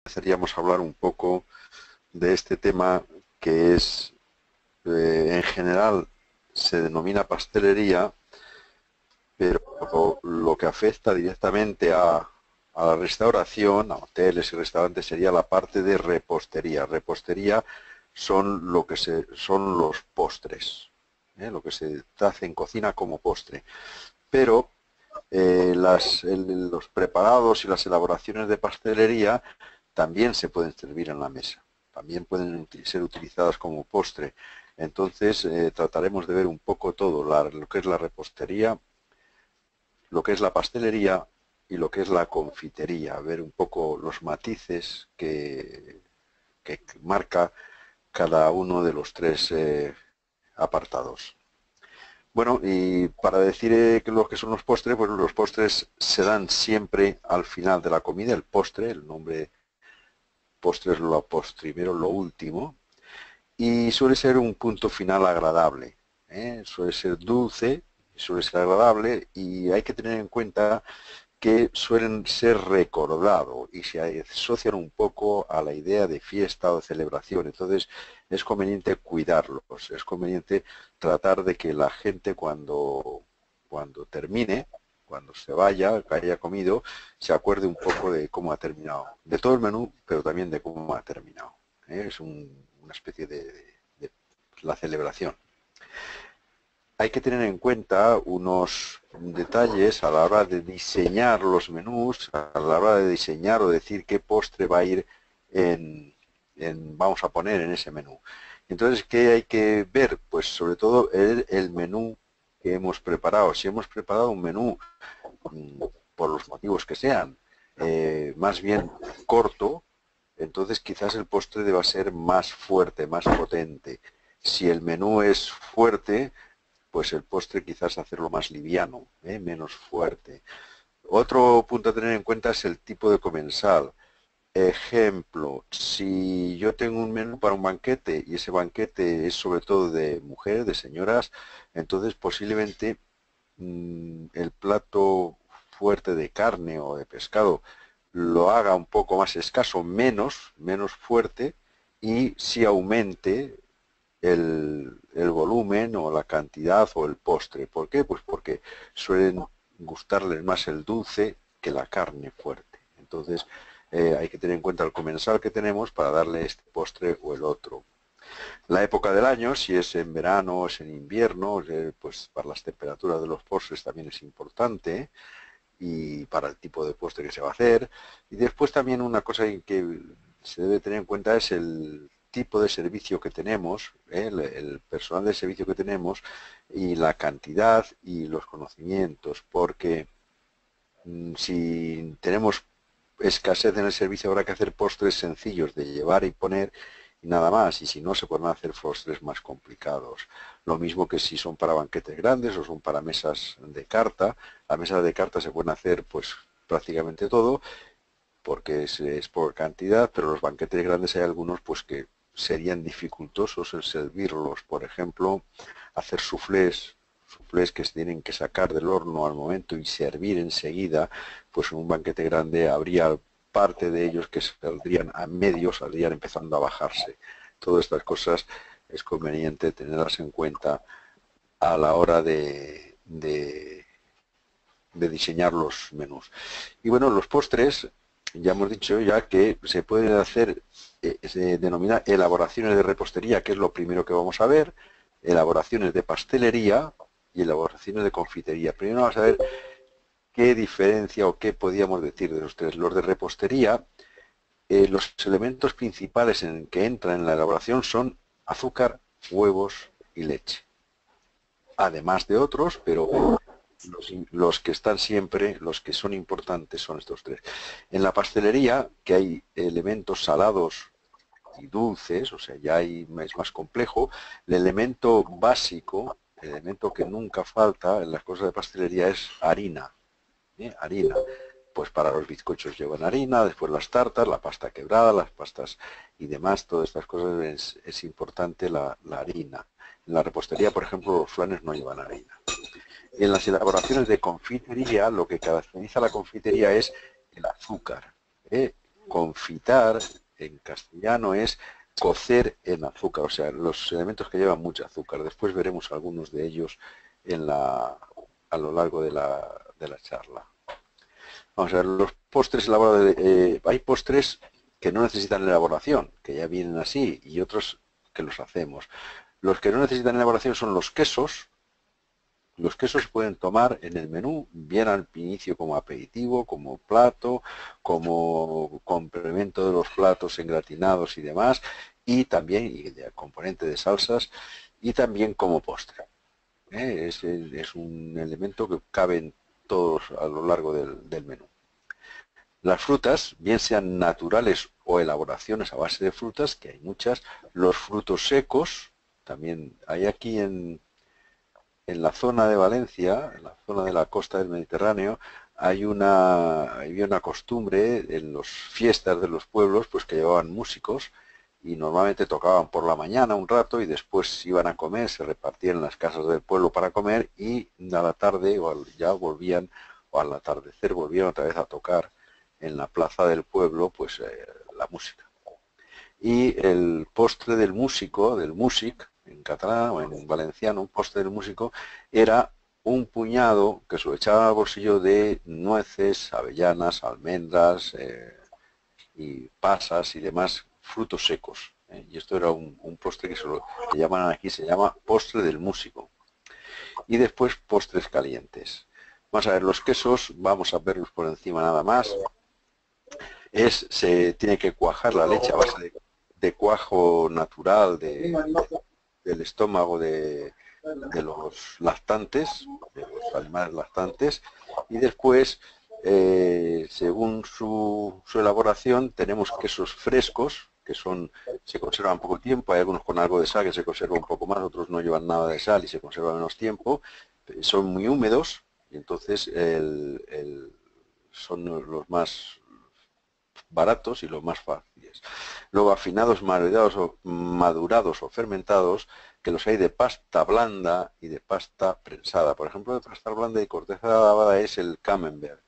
Empezaríamos a hablar un poco de este tema que es, en general, se denomina pastelería, pero lo que afecta directamente a la restauración, a hoteles y restaurantes, sería la parte de repostería. Repostería son son los postres, lo que se hace en cocina como postre. Pero los preparados y las elaboraciones de pastelería también se pueden servir en la mesa, también pueden ser utilizadas como postre. Entonces trataremos de ver un poco todo, lo que es la repostería, lo que es la pastelería y lo que es la confitería, ver un poco los matices que marca cada uno de los tres apartados. Bueno, y para decir que lo que son los postres, pues los postres se dan siempre al final de la comida, el postre, el nombre postre es lo postrimero, lo último, y suele ser un punto final agradable, suele ser dulce, suele ser agradable y hay que tener en cuenta que suelen ser recordados y se asocian un poco a la idea de fiesta o de celebración. Entonces es conveniente cuidarlos, es conveniente tratar de que la gente cuando termine, cuando se vaya, que haya comido, se acuerde un poco de cómo ha terminado. De todo el menú, pero también de cómo ha terminado. Es una especie de la celebración. Hay que tener en cuenta unos detalles a la hora de diseñar los menús, a la hora de diseñar o decir qué postre va a ir vamos a poner en ese menú. Entonces, ¿qué hay que ver? Pues sobre todo el menú que hemos preparado. Si hemos preparado un menú, por los motivos que sean, más bien corto, entonces quizás el postre deba ser más fuerte, más potente. Si el menú es fuerte, pues el postre quizás hacerlo más liviano, menos fuerte. Otro punto a tener en cuenta es el tipo de comensal. Ejemplo, si yo tengo un menú para un banquete y ese banquete es sobre todo de mujeres, de señoras, entonces posiblemente el plato fuerte de carne o de pescado lo haga un poco más escaso, menos fuerte, y si aumente el volumen o la cantidad o el postre. ¿Por qué? Pues porque suelen gustarles más el dulce que la carne fuerte. Entonces hay que tener en cuenta el comensal que tenemos para darle este postre o el otro. La época del año, si es en verano o es en invierno, pues para las temperaturas de los postres también es importante y para el tipo de postre que se va a hacer. Y después también una cosa que se debe tener en cuenta es el tipo de servicio que tenemos, el personal de servicio que tenemos y la cantidad y los conocimientos, porque si tenemos escasez en el servicio habrá que hacer postres sencillos de llevar y poner y nada más, y si no se pueden hacer postres más complicados. Lo mismo que si son para banquetes grandes o son para mesas de carta. Las mesas de carta se pueden hacer pues prácticamente todo porque es por cantidad, pero los banquetes grandes hay algunos pues que serían dificultosos el servirlos. Por ejemplo, hacer suflés que se tienen que sacar del horno al momento y servir enseguida, pues en un banquete grande habría parte de ellos que saldrían a medio, saldrían empezando a bajarse. Todas estas cosas es conveniente tenerlas en cuenta a la hora de diseñar los menús. Y bueno, los postres, ya hemos dicho ya que se pueden hacer, se denomina elaboraciones de repostería, que es lo primero que vamos a ver, elaboraciones de pastelería y elaboraciones de confitería. Primero vamos a ver qué diferencia o qué podíamos decir de los tres. Los de repostería, los elementos principales en que entran en la elaboración son azúcar, huevos y leche. Además de otros, pero los que están siempre, los que son importantes son estos tres. En la pastelería, que hay elementos salados y dulces, o sea, es más complejo, el elemento básico, el elemento que nunca falta en las cosas de pastelería es harina. Harina. Pues para los bizcochos llevan harina, después las tartas, la pasta quebrada, las pastas y demás, todas estas cosas es importante la harina. En la repostería, por ejemplo, los flanes no llevan harina. En las elaboraciones de confitería, lo que caracteriza la confitería es el azúcar. ¿eh? confitar en castellano es cocer en azúcar, o sea, los elementos que llevan mucho azúcar. Después veremos algunos de ellos a lo largo de la charla. Vamos a ver, los postres elaborados. Hay postres que no necesitan elaboración, que ya vienen así, y otros que los hacemos. Los que no necesitan elaboración son los quesos. Los quesos se pueden tomar en el menú, bien al inicio como aperitivo, como plato, como complemento de los platos engratinados y demás, y también y de componente de salsas, y también como postre. Es un elemento que cabe en todos a lo largo del menú. Las frutas, bien sean naturales o elaboraciones a base de frutas, que hay muchas, los frutos secos, también hay aquí en la zona de Valencia, en la zona de la costa del Mediterráneo, había una costumbre en las fiestas de los pueblos, pues que llevaban músicos y normalmente tocaban por la mañana un rato y después iban a comer, se repartían en las casas del pueblo para comer y a la tarde ya volvían, o al atardecer volvían otra vez a tocar en la plaza del pueblo, pues la música. Y el postre del músico, del músic, en catalán o en valenciano, un postre del músico, era un puñado que se lo echaban al bolsillo de nueces, avellanas, almendras y pasas y demás frutos secos. Y esto era un postre que se llaman aquí, se llama postre del músico. Y después postres calientes. Vamos a ver, los quesos, vamos a verlos por encima nada más. Se tiene que cuajar la leche a base de cuajo natural del estómago de los lactantes, de los animales lactantes, y después, según su elaboración, tenemos quesos frescos, que se conservan poco tiempo, hay algunos con algo de sal que se conserva un poco más, otros no llevan nada de sal y se conserva menos tiempo, son muy húmedos, y entonces son los más baratos y los más fáciles. Luego afinados, madurados o fermentados, que los hay de pasta blanda y de pasta prensada. Por ejemplo, de pasta blanda y corteza lavada es el camembert.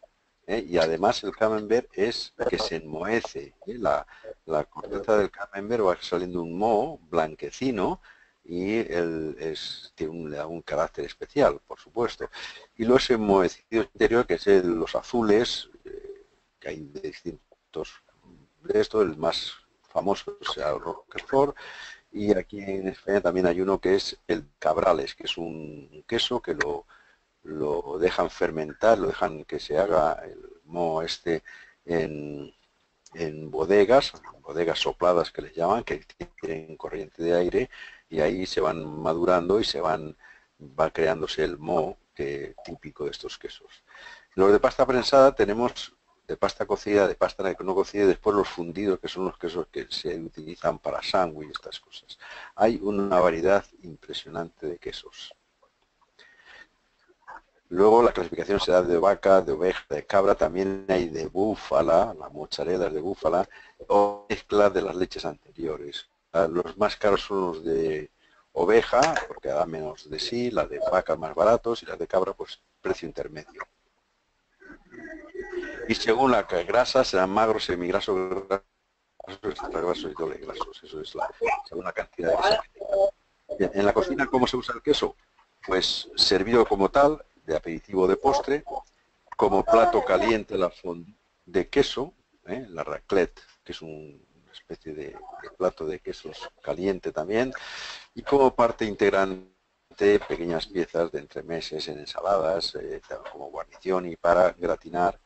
Y además el camembert es que se enmohece. La corteza del camembert va saliendo un moho blanquecino y le da un carácter especial, por supuesto. Y los enmohecidos interior, que es los azules, que hay de distintos de esto, el más famoso es el Roquefort, y aquí en España también hay uno que es el Cabrales, que es un queso que lo dejan fermentar, lo dejan que se haga el moho en bodegas sopladas que les llaman, que tienen corriente de aire, y ahí se van madurando y va creándose el moho típico de estos quesos. Los de pasta prensada tenemos de pasta cocida, de pasta no cocida, y después los fundidos, que son los quesos que se utilizan para sándwich y estas cosas. Hay una variedad impresionante de quesos. Luego la clasificación se da de vaca, de oveja, de cabra, también hay de búfala, la mozzarella de búfala, o mezcla de las leches anteriores. Los más caros son los de oveja, porque da menos de sí, las de vaca más baratos, y las de cabra, pues precio intermedio. Y según la grasa, serán magros, semigrasos, grasos y doble grasos. Eso es según la cantidad de queso. Bien, en la cocina, ¿cómo se usa el queso? Pues servido como tal, de aperitivo de postre, como plato caliente la fondue de queso, la raclette, que es una especie de plato de quesos caliente también, y como parte integrante pequeñas piezas de entremeses en ensaladas, como guarnición y para gratinar,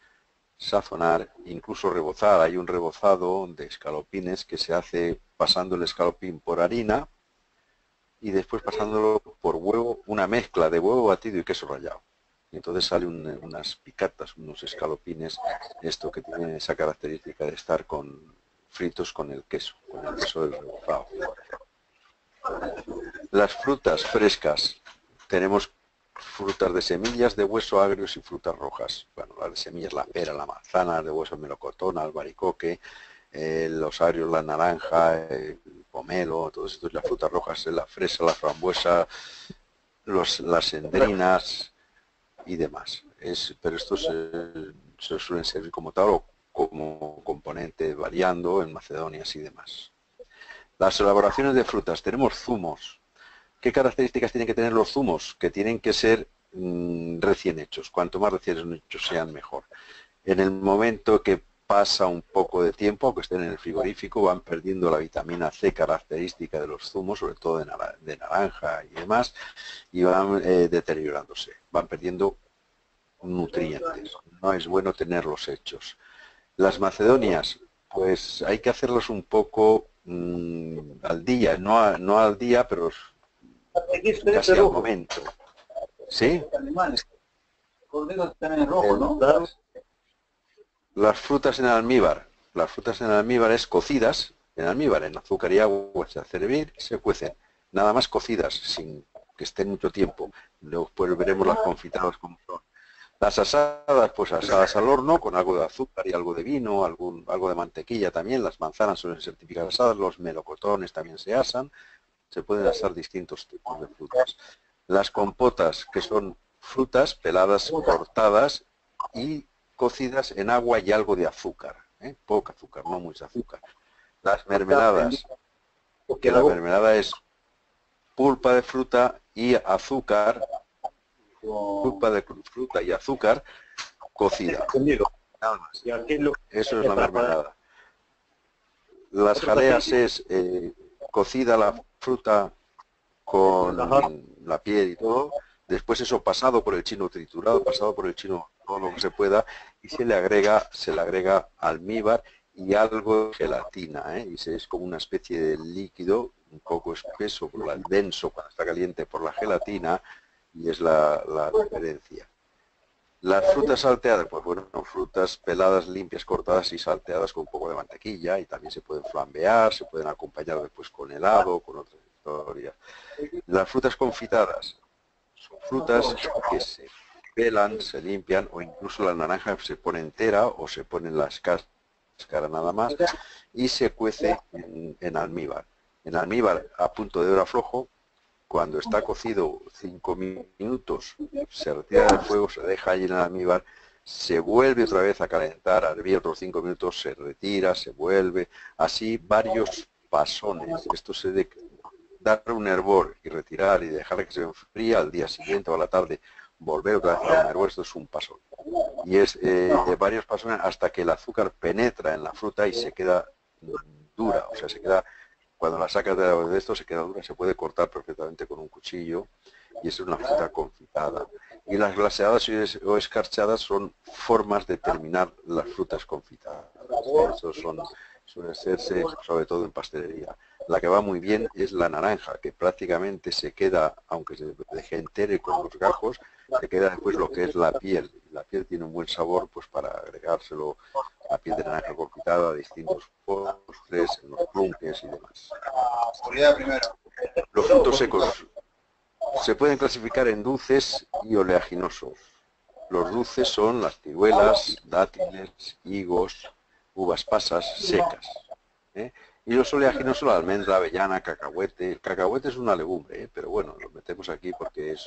sazonar, incluso rebozar. Hay un rebozado de escalopines que se hace pasando el escalopín por harina y después pasándolo por huevo, una mezcla de huevo batido y queso rallado. Y entonces sale unas picatas, unos escalopines, esto que tiene esa característica de estar fritos con el queso del rebozado. Las frutas frescas, tenemos frutas de semillas, de hueso, agrios y frutas rojas. Bueno, las de semillas, la pera, la manzana, de hueso, melocotón, albaricoque, los agrios, la naranja, el pomelo, todo esto. Las frutas rojas, la fresa, la frambuesa, las endrinas y demás. Pero estos se suelen servir como tal como componente variando en macedonias y demás. Las elaboraciones de frutas. Tenemos zumos. ¿Qué características tienen que tener los zumos? Que tienen que ser recién hechos. Cuanto más recién hechos sean, mejor. En el momento que pasa un poco de tiempo, aunque estén en el frigorífico, van perdiendo la vitamina C característica de los zumos, sobre todo de naranja y demás, y van deteriorándose, van perdiendo nutrientes. No es bueno tenerlos hechos. Las macedonias, pues hay que hacerlos un poco al día, no al día, pero casi al momento. ¿Sí? Las frutas en almíbar. Las frutas en almíbar es cocidas, en almíbar, en azúcar y agua, se hace hervir y se cuecen. Nada más cocidas, sin que estén mucho tiempo. Luego pues veremos las confitadas como son. Las asadas, pues asadas al horno, con algo de azúcar y algo de vino, algo de mantequilla también. Las manzanas suelen ser típicas asadas, los melocotones también se asan. Se pueden asar distintos tipos de frutas. Las compotas, que son frutas peladas, cortadas y cocidas en agua y algo de azúcar, poca azúcar, no mucha azúcar. Las mermeladas, que la mermelada es pulpa de fruta y azúcar, pulpa de fruta y azúcar cocida. Nada más. Eso es la mermelada. Las jaleas es cocida la fruta con la piel y todo, después eso pasado por el chino triturado, pasado por el chino todo lo que se pueda, y se le agrega almíbar y algo de gelatina, y es como una especie de líquido un poco espeso, denso cuando está caliente por la gelatina, y es la diferencia. Las frutas salteadas, pues bueno, frutas peladas, limpias, cortadas y salteadas con un poco de mantequilla, y también se pueden flambear, se pueden acompañar después con helado, con otras historias. Las frutas confitadas son frutas que se pelan, se limpian, o incluso la naranja se pone entera o se ponen las cáscaras nada más, y se cuece en almíbar. En almíbar a punto de hora flojo. Cuando está cocido 5 minutos, se retira del fuego, se deja allí en el almíbar, se vuelve otra vez a calentar, a hervir otros 5 minutos, se retira, se vuelve, así varios pasones. Esto se de dar un hervor y retirar y dejar que se enfríe al día siguiente o a la tarde, volver otra vez a un hervor, esto es un pasón. Y es de varios pasones hasta que el azúcar penetra en la fruta y se queda dura, o sea, se queda... Cuando la sacas de esto se queda dura, se puede cortar perfectamente con un cuchillo, y es una fruta confitada. Y las glaseadas o escarchadas son formas de terminar las frutas confitadas. Estos suelen hacerse sobre todo en pastelería. La que va muy bien es la naranja, que prácticamente se queda, aunque se deje entere con los gajos, se queda después lo que es la piel. La piel tiene un buen sabor pues para agregárselo a piel de naranja confitada, a distintos postres, en los plumpes y demás. Los frutos secos se pueden clasificar en dulces y oleaginosos. Los dulces son las ciruelas, dátiles, higos, uvas pasas secas. Y los oleaginosos, la almendra, avellana, cacahuete. El cacahuete es una legumbre, pero bueno, lo metemos aquí porque es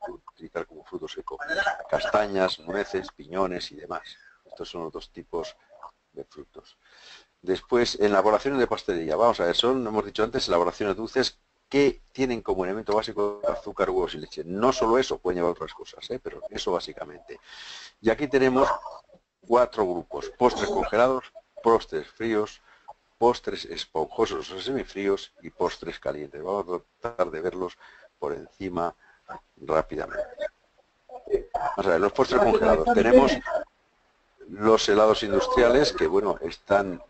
utilizar como fruto seco. Castañas, nueces, piñones y demás. Estos son los dos tipos de frutos. Después, en elaboraciones de pastelería. Vamos a ver, son, hemos dicho antes, elaboraciones dulces que tienen como elemento básico azúcar, huevos y leche. No solo eso, pueden llevar otras cosas, pero eso básicamente. Y aquí tenemos 4 grupos: postres congelados, postres fríos, postres esponjosos o semifríos y postres calientes. Vamos a tratar de verlos por encima rápidamente. Vamos a ver, los postres congelados. Tenemos los helados industriales, que bueno, están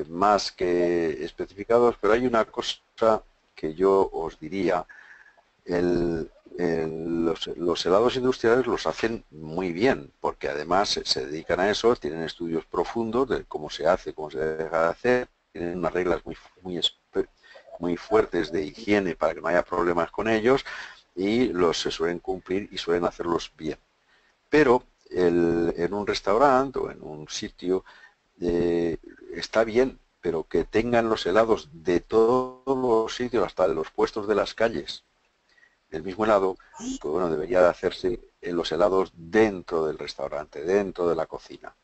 más que especificados, pero hay una cosa que yo os diría. Los helados industriales los hacen muy bien, porque además se dedican a eso, tienen estudios profundos de cómo se hace, cómo se deja de hacer, tienen unas reglas muy fuertes de higiene para que no haya problemas con ellos, y se suelen cumplir y suelen hacerlos bien. Pero en un restaurante o en un sitio está bien, pero que tengan los helados de todos los sitios, hasta de los puestos de las calles, el mismo helado, que bueno, debería de hacerse en los helados dentro del restaurante, dentro de la cocina.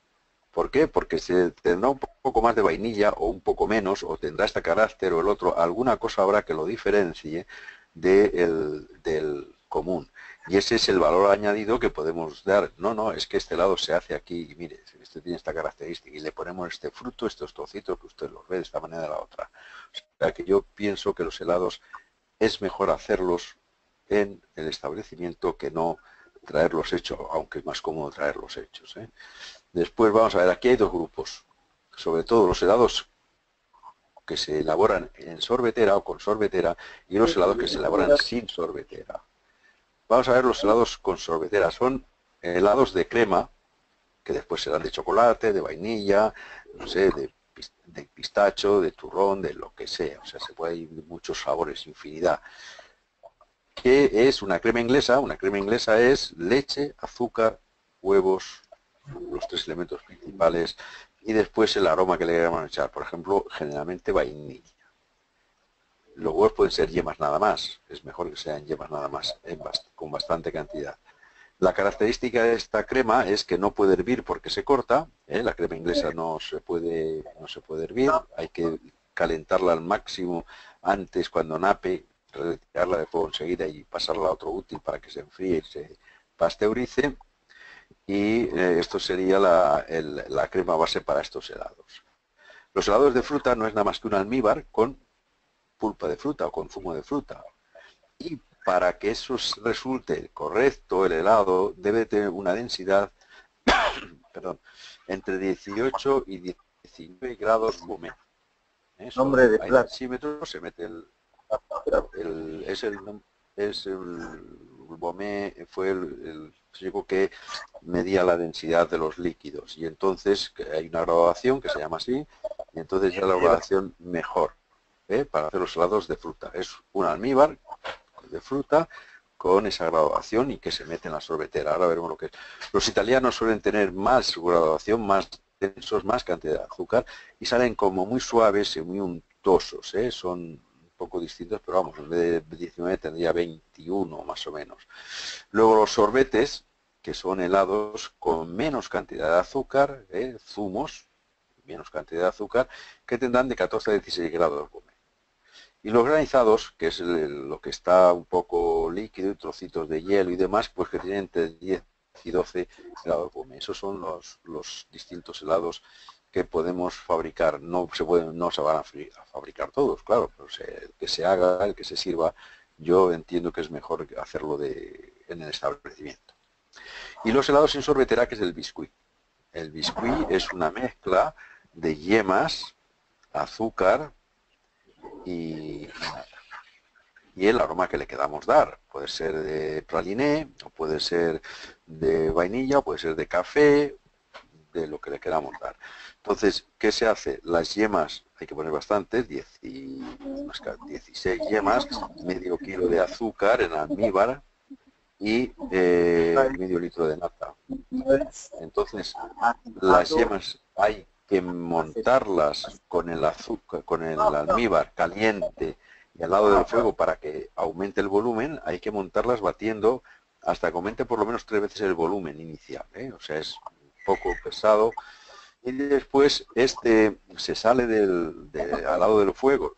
¿Por qué? Porque se tendrá un poco más de vainilla o un poco menos, o tendrá este carácter o el otro. Alguna cosa habrá que lo diferencie del común. Y ese es el valor añadido que podemos dar. No, no, es que este helado se hace aquí y mire, este tiene esta característica y le ponemos este fruto, estos trocitos que usted los ve de esta manera de la otra. O sea que yo pienso que los helados es mejor hacerlos en el establecimiento que no traerlos hechos, aunque es más cómodo traerlos hechos, ¿eh? Después vamos a ver, aquí hay dos grupos, sobre todo los helados que se elaboran en sorbetera o con sorbetera y los helados que se elaboran sin sorbetera. Vamos a ver los helados con sorbetera, son helados de crema, que después serán de chocolate, de vainilla, no sé, de pistacho, de turrón, de lo que sea, o sea, se puede ir muchos sabores, infinidad. ¿Qué es una crema inglesa? Una crema inglesa es leche, azúcar, huevos, los tres elementos principales, y después el aroma que le queramos echar. Por ejemplo, generalmente vainilla. Los huevos pueden ser yemas nada más. Es mejor que sean yemas nada más, con bastante cantidad. La característica de esta crema es que no puede hervir porque se corta. La crema inglesa no se puede hervir. Hay que calentarla al máximo antes cuando nape, retirarla de fuego enseguida y pasarla a otro útil para que se enfríe y se pasteurice. Y esto sería la crema base para estos helados. Los helados de fruta no es nada más que un almíbar con pulpa de fruta o con zumo de fruta. Y para que eso resulte correcto, el helado debe tener una densidad perdón, entre 18 y 19 grados Boumet. Nombre de Hay plato. decímetros, se mete el Boumet fue el chico que medía la densidad de los líquidos y entonces hay una graduación que se llama así y entonces ya la graduación mejor para hacer los helados de fruta. Es un almíbar de fruta con esa graduación y que se mete en la sorbetera. Ahora veremos lo que es. Los italianos suelen tener más graduación, más densos, más cantidad de azúcar y salen como muy suaves y muy untosos, son un poco distintos, pero vamos, en vez de 19 tendría 21 más o menos. Luego los sorbetes, que son helados con menos cantidad de azúcar, zumos, menos cantidad de azúcar, que tendrán de 14 a 16 grados. Y los granizados, que es lo que está un poco líquido y trocitos de hielo y demás, pues que tienen entre 10 y 12 grados Boumet. Esos son los distintos helados que podemos fabricar. No se van a fabricar todos, claro, pero el que se haga, el que se sirva, yo entiendo que es mejor hacerlo en el establecimiento. Y los helados sin sorbetera, que es el biscuit. El biscuit es una mezcla de yemas, azúcar y el aroma que le queramos dar. Puede ser de praliné, o puede ser de vainilla, o puede ser de café, de lo que le queramos dar. Entonces, ¿qué se hace? Las yemas, hay que poner bastantes, 16 yemas, medio kilo de azúcar en almíbar y medio litro de nata. Entonces, las yemas hay que montarlas con el azúcar, con el almíbar caliente y al lado del fuego para que aumente el volumen. Hay que montarlas batiendo hasta que aumente por lo menos 3 veces el volumen inicial, o sea, es un poco pesado. Y después se sale al lado del fuego,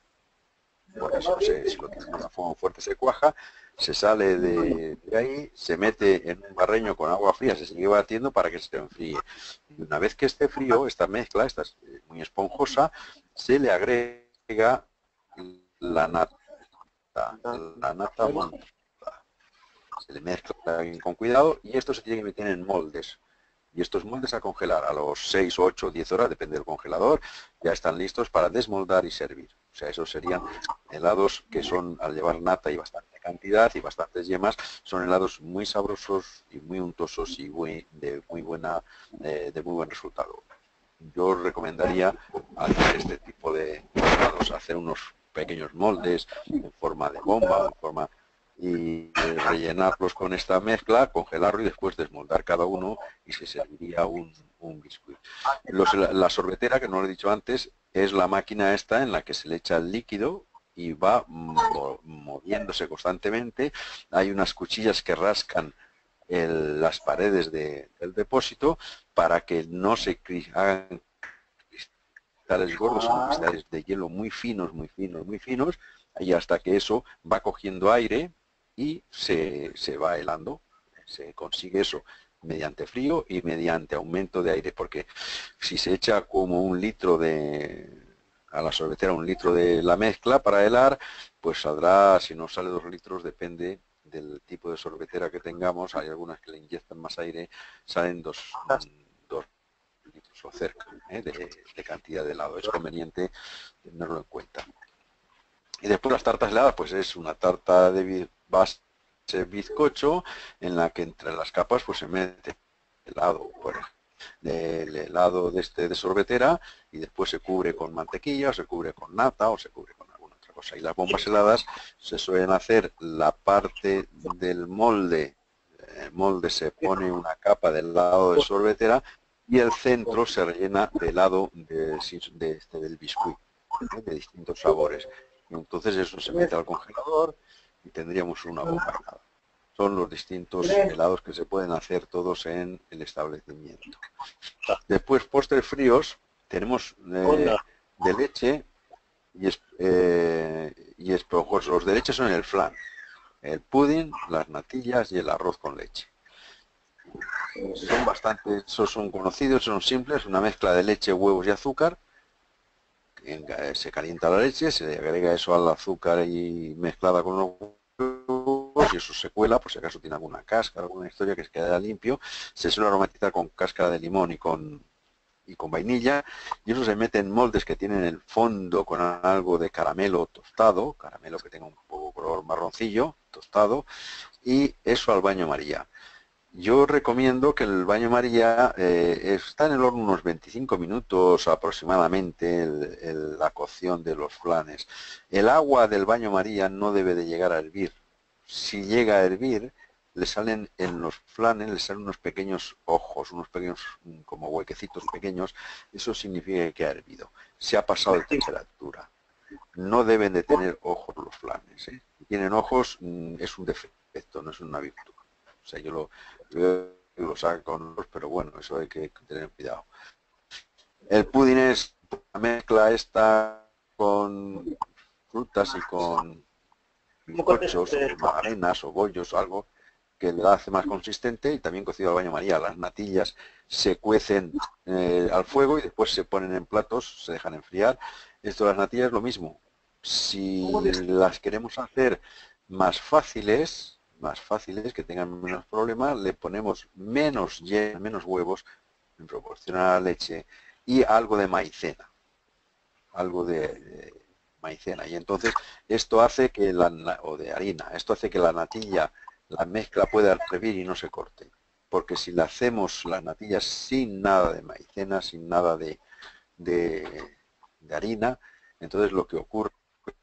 porque si lo tenemos a fuego fuerte se cuaja, se sale de ahí, se mete en un barreño con agua fría, se sigue batiendo para que se enfríe. Y una vez que esté frío, esta mezcla, esta es muy esponjosa, se le agrega la nata montada. Se le mezcla con cuidado y esto se tiene que meter en moldes. Y estos moldes a congelar a los 6, 8 o 10 horas, depende del congelador, ya están listos para desmoldar y servir. O sea, esos serían helados que son, al llevar nata y bastante cantidad y bastantes yemas, son helados muy sabrosos y muy untosos y de muy buen resultado. Yo recomendaría hacer este tipo de helados, hacer unos pequeños moldes en forma de bomba, y rellenarlos con esta mezcla, congelarlo y después desmoldar cada uno y se serviría un biscuit. La sorbetera, que no lo he dicho antes, es la máquina esta en la que se le echa el líquido y va moviéndose constantemente. Hay unas cuchillas que rascan las paredes del depósito para que no se hagan cristales gordos, sino cristales de hielo muy finos, muy finos, muy finos, y hasta que eso va cogiendo aire y se va helando. Se consigue eso mediante frío y mediante aumento de aire, porque si se echa como 1 litro a la sorbetera 1 litro de la mezcla para helar, pues saldrá, si no sale 2 litros, depende del tipo de sorbetera que tengamos. Hay algunas que le inyectan más aire, salen 2 litros o cerca de cantidad de helado. Es conveniente tenerlo en cuenta. Y después las tartas heladas, pues es una tarta de base bizcocho en la que entre las capas pues se mete helado, por ejemplo, del helado de sorbetera, y después se cubre con mantequilla, o se cubre con nata, o se cubre con alguna otra cosa. Y las bombas heladas se suelen hacer la parte del molde. El molde se pone una capa de helado de sorbetera y el centro se rellena de helado del biscuit, de distintos sabores. Y entonces eso se mete al congelador y tendríamos una bomba helada. Son los distintos helados que se pueden hacer todos en el establecimiento. Después, postres fríos, tenemos de leche y esponjosos. Los de leche son el flan, el pudding, las natillas y el arroz con leche. Son bastante, esos son conocidos, son simples, una mezcla de leche, huevos y azúcar. Se calienta la leche, se le agrega eso al azúcar y mezclada con los huevos, y eso se cuela, por si acaso tiene alguna cáscara, alguna historia, que se queda limpio. Se suele aromatizar con cáscara de limón y con vainilla, y eso se mete en moldes que tienen el fondo con algo de caramelo tostado, caramelo que tenga un poco color marroncillo, tostado, y eso al baño María. Yo recomiendo que el baño María está en el horno unos 25 minutos aproximadamente, la cocción de los flanes. El agua del baño María no debe de llegar a hervir. Si llega a hervir, le salen en los flanes, le salen unos pequeños ojos, unos pequeños como huequecitos pequeños. Eso significa que ha hervido. Se ha pasado de temperatura. No deben de tener ojos los flanes. Si tienen ojos, es un defecto, no es una virtud. O sea, yo lo saco con los, pero bueno, eso hay que tener cuidado. El pudding es una mezcla esta con frutas y con bizcochos, o magdalenas o bollos o algo que la hace más consistente, y también cocido al baño María. Las natillas se cuecen al fuego y después se ponen en platos, se dejan enfriar. Esto de las natillas es lo mismo. Si las queremos hacer más fáciles, que tengan menos problemas, le ponemos menos huevos en proporción a la leche y algo de maicena, maicena, y entonces esto hace que o de harina, esto hace que la natilla, la mezcla, pueda hervir y no se corte, porque si la hacemos las natillas sin nada de maicena, sin nada de harina, entonces lo que ocurre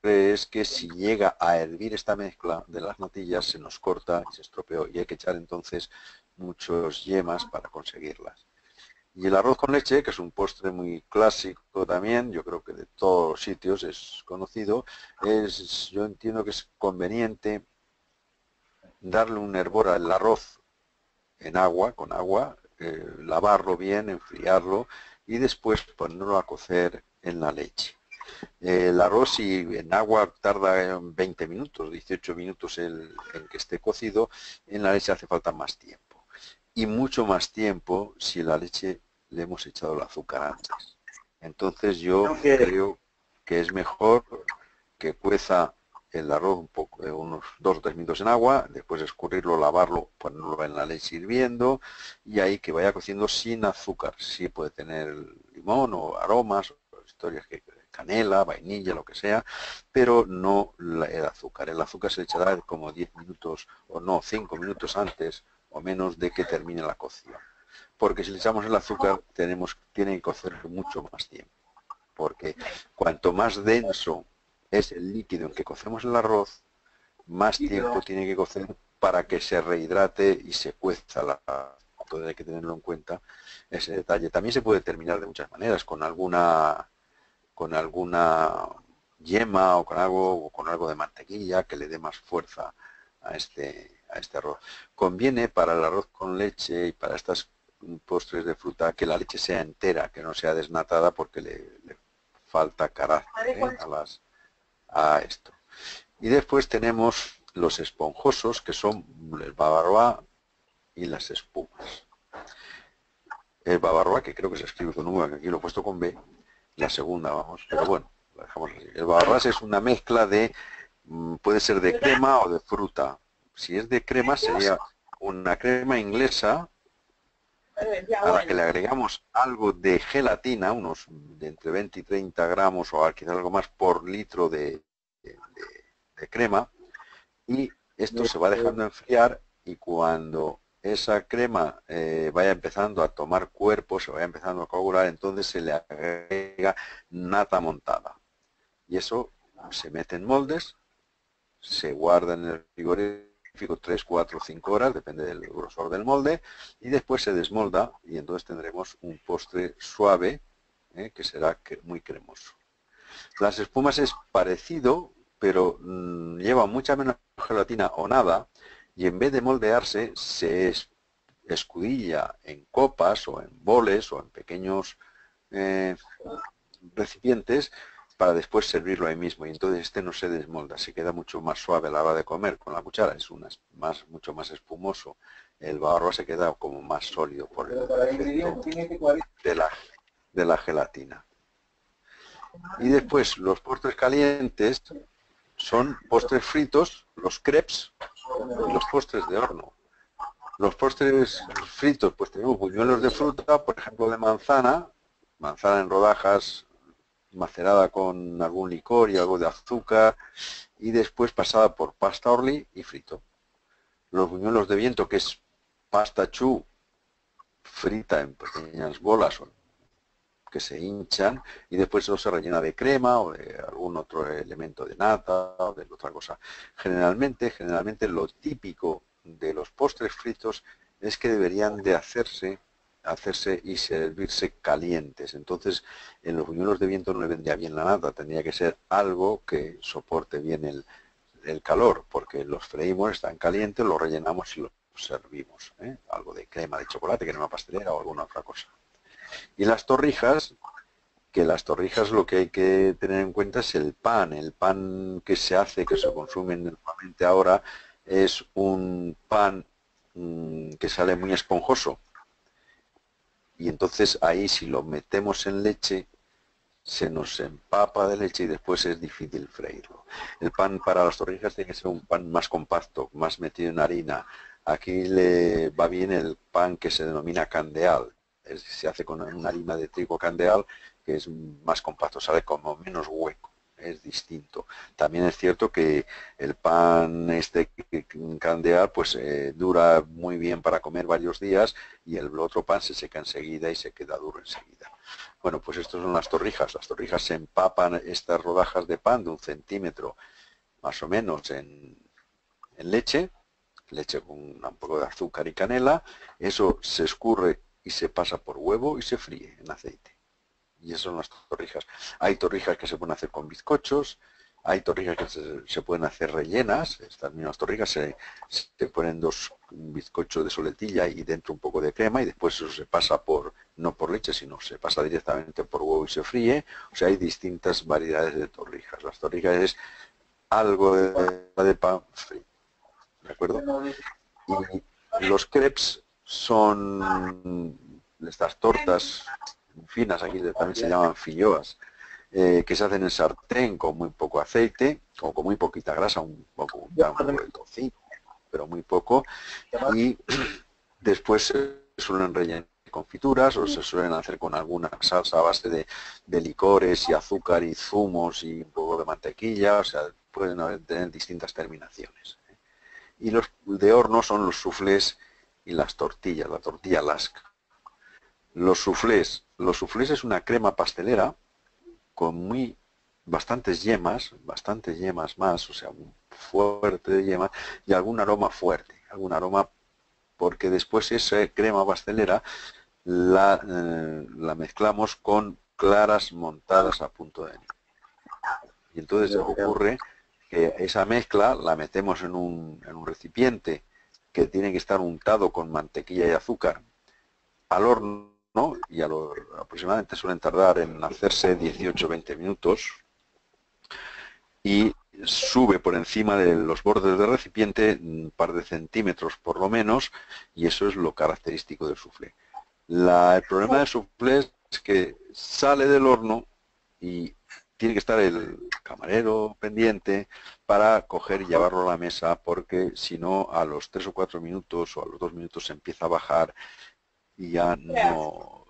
es que si llega a hervir esta mezcla de las natillas, se nos corta y se estropeó, y hay que echar entonces muchos yemas para conseguirlas. Y el arroz con leche, que es un postre muy clásico también, yo creo que de todos los sitios es conocido, yo entiendo que es conveniente darle un hervor al arroz con agua, lavarlo bien, enfriarlo y después ponerlo a cocer en la leche. El arroz, si en agua tarda 20 minutos, 18 minutos en que esté cocido, en la leche hace falta más tiempo. Y mucho más tiempo si la leche le hemos echado el azúcar antes. Entonces yo creo que es mejor que cueza el arroz un poco, unos 2 o 3 minutos en agua, después escurrirlo, lavarlo, ponerlo en la leche hirviendo, y ahí que vaya cociendo sin azúcar. Sí puede tener limón o aromas, o historias, que canela, vainilla, lo que sea, pero no el azúcar. El azúcar se le echará como 10 minutos, o no, 5 minutos antes o menos de que termine la cocción. Porque si le echamos el azúcar, tiene que cocer mucho más tiempo. Porque cuanto más denso es el líquido en que cocemos el arroz, más tiempo tiene que cocer para que se rehidrate y se cueza Entonces hay que tenerlo en cuenta, ese detalle. También se puede terminar de muchas maneras, con alguna yema o con algo de mantequilla que le dé más fuerza a a este arroz. Conviene para el arroz con leche y para estas postres de fruta que la leche sea entera, que no sea desnatada porque le falta carácter a esto. Y después tenemos los esponjosos, que son el bavarois y las espumas. El bavarois, que creo que se escribe con V, que aquí lo he puesto con B, la segunda, vamos, pero bueno, lo dejamos así. El bavarois es una mezcla de, puede ser de crema o de fruta. Si es de crema sería una crema inglesa a la que le agregamos algo de gelatina, unos de entre 20 y 30 gramos o quizás algo más por litro de crema, y esto se va dejando enfriar, y cuando esa crema vaya empezando a tomar cuerpo, se vaya empezando a coagular, entonces se le agrega nata montada. Y eso se mete en moldes, se guarda en el frigorífico 3, 4, 5 horas, depende del grosor del molde, y después se desmolda y entonces tendremos un postre suave, que será muy cremoso. Las espumas es parecido, pero lleva mucha menos gelatina o nada, y en vez de moldearse se escudilla en copas o en boles o en pequeños recipientes para después servirlo ahí mismo, y entonces este no se desmolda, se queda mucho más suave a la hora de comer con la cuchara, es mucho más espumoso. El bavarois se queda como más sólido por el efecto de la gelatina. Y después los postres calientes son postres fritos, los crepes y los postres de horno. Los postres fritos, pues tenemos buñuelos de fruta, por ejemplo de manzana en rodajas, macerada con algún licor y algo de azúcar, y después pasada por pasta orly y frito. Los buñuelos de viento, que es pasta choux frita en pequeñas bolas que se hinchan, y después eso se rellena de crema o de algún otro elemento de nata o de otra cosa. Generalmente lo típico de los postres fritos es que deberían de hacerse y servirse calientes. Entonces, en los buñuelos de viento no le vendría bien la nata, tendría que ser algo que soporte bien el calor, porque los freímos, están calientes, los rellenamos y los servimos. Algo de crema de chocolate, crema pastelera o alguna otra cosa. Y las torrijas, lo que hay que tener en cuenta es el pan que se hace, que se consume normalmente ahora, es un pan que sale muy esponjoso, y entonces ahí si lo metemos en leche se nos empapa de leche y después es difícil freírlo. El pan para las torrijas tiene que ser un pan más compacto, más metido en harina. Aquí le va bien el pan que se denomina candeal. Se hace con una harina de trigo candeal, que es más compacto, sale como menos hueco, es distinto. También es cierto que el pan candeal pues dura muy bien para comer varios días, y el otro pan se seca enseguida y se queda duro enseguida. Bueno, pues estas son las torrijas. Las torrijas se empapan, estas rodajas de pan de 1 centímetro más o menos en leche con un poco de azúcar y canela. Eso se escurre y se pasa por huevo y se fríe en aceite. Y esas son las torrijas. Hay torrijas que se pueden hacer con bizcochos, hay torrijas que se pueden hacer rellenas. Estas mismas torrijas se ponen 2 bizcochos de soletilla y dentro un poco de crema, y después eso se pasa no por leche, sino se pasa directamente por huevo y se fríe. O sea, hay distintas variedades de torrijas. Las torrijas es algo de pan frito. ¿De acuerdo? Y los crepes son estas tortas finas, aquí también se llaman filloas, que se hacen en sartén con muy poco aceite o con muy poquita grasa, un poco de tocino, pero muy poco, y después se suelen rellenar con confituras o se suelen hacer con alguna salsa a base de licores y azúcar y zumos y un poco de mantequilla. O sea, pueden tener distintas terminaciones. Y los de horno son los soufflés y las tortillas, la tortilla lasca. Los soufflés es una crema pastelera con bastantes yemas más, o sea, un fuerte de yemas y algún aroma fuerte, porque después esa crema pastelera la mezclamos con claras montadas a punto de nieve. Y entonces ocurre que esa mezcla la metemos en un recipiente que tiene que estar untado con mantequilla y azúcar al horno, y aproximadamente suelen tardar en hacerse 18-20 minutos, y sube por encima de los bordes del recipiente un par de centímetros por lo menos, y eso es lo característico del soufflé. El problema del soufflé es que sale del horno y tiene que estar el camarero pendiente para coger y llevarlo a la mesa, porque si no, a los 3 o 4 minutos o a los 2 minutos se empieza a bajar y ya no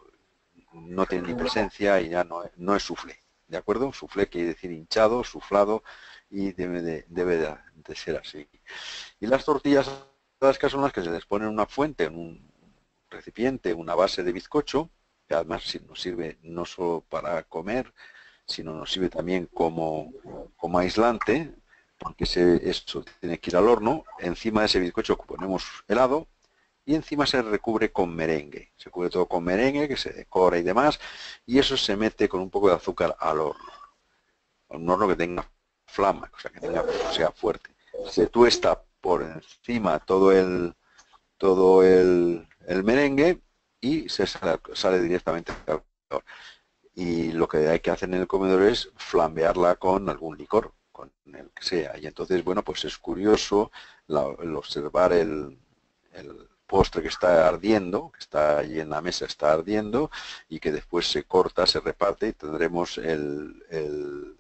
tiene ni presencia y ya no es soufflé. ¿De acuerdo? Soufflé quiere decir hinchado, suflado, y debe de ser así. Y las tortillas que son las que se les pone en una fuente, en un recipiente, una base de bizcocho, que además nos sirve no solo para comer, sino nos sirve también como aislante, porque esto tiene que ir al horno. Encima de ese bizcocho ponemos helado, y encima se recubre con merengue. Se cubre todo con merengue, que se decora y demás, y eso se mete con un poco de azúcar al horno. Un horno que tenga flama, o sea, que sea fuerte. Se tuesta por encima todo el merengue y se sale directamente al comedor. Y lo que hay que hacer en el comedor es flambearla con algún licor, con el que sea. Y entonces, bueno, pues es curioso el observar el postre que está ardiendo, que está allí en la mesa, está ardiendo, y que después se corta, se reparte, y tendremos el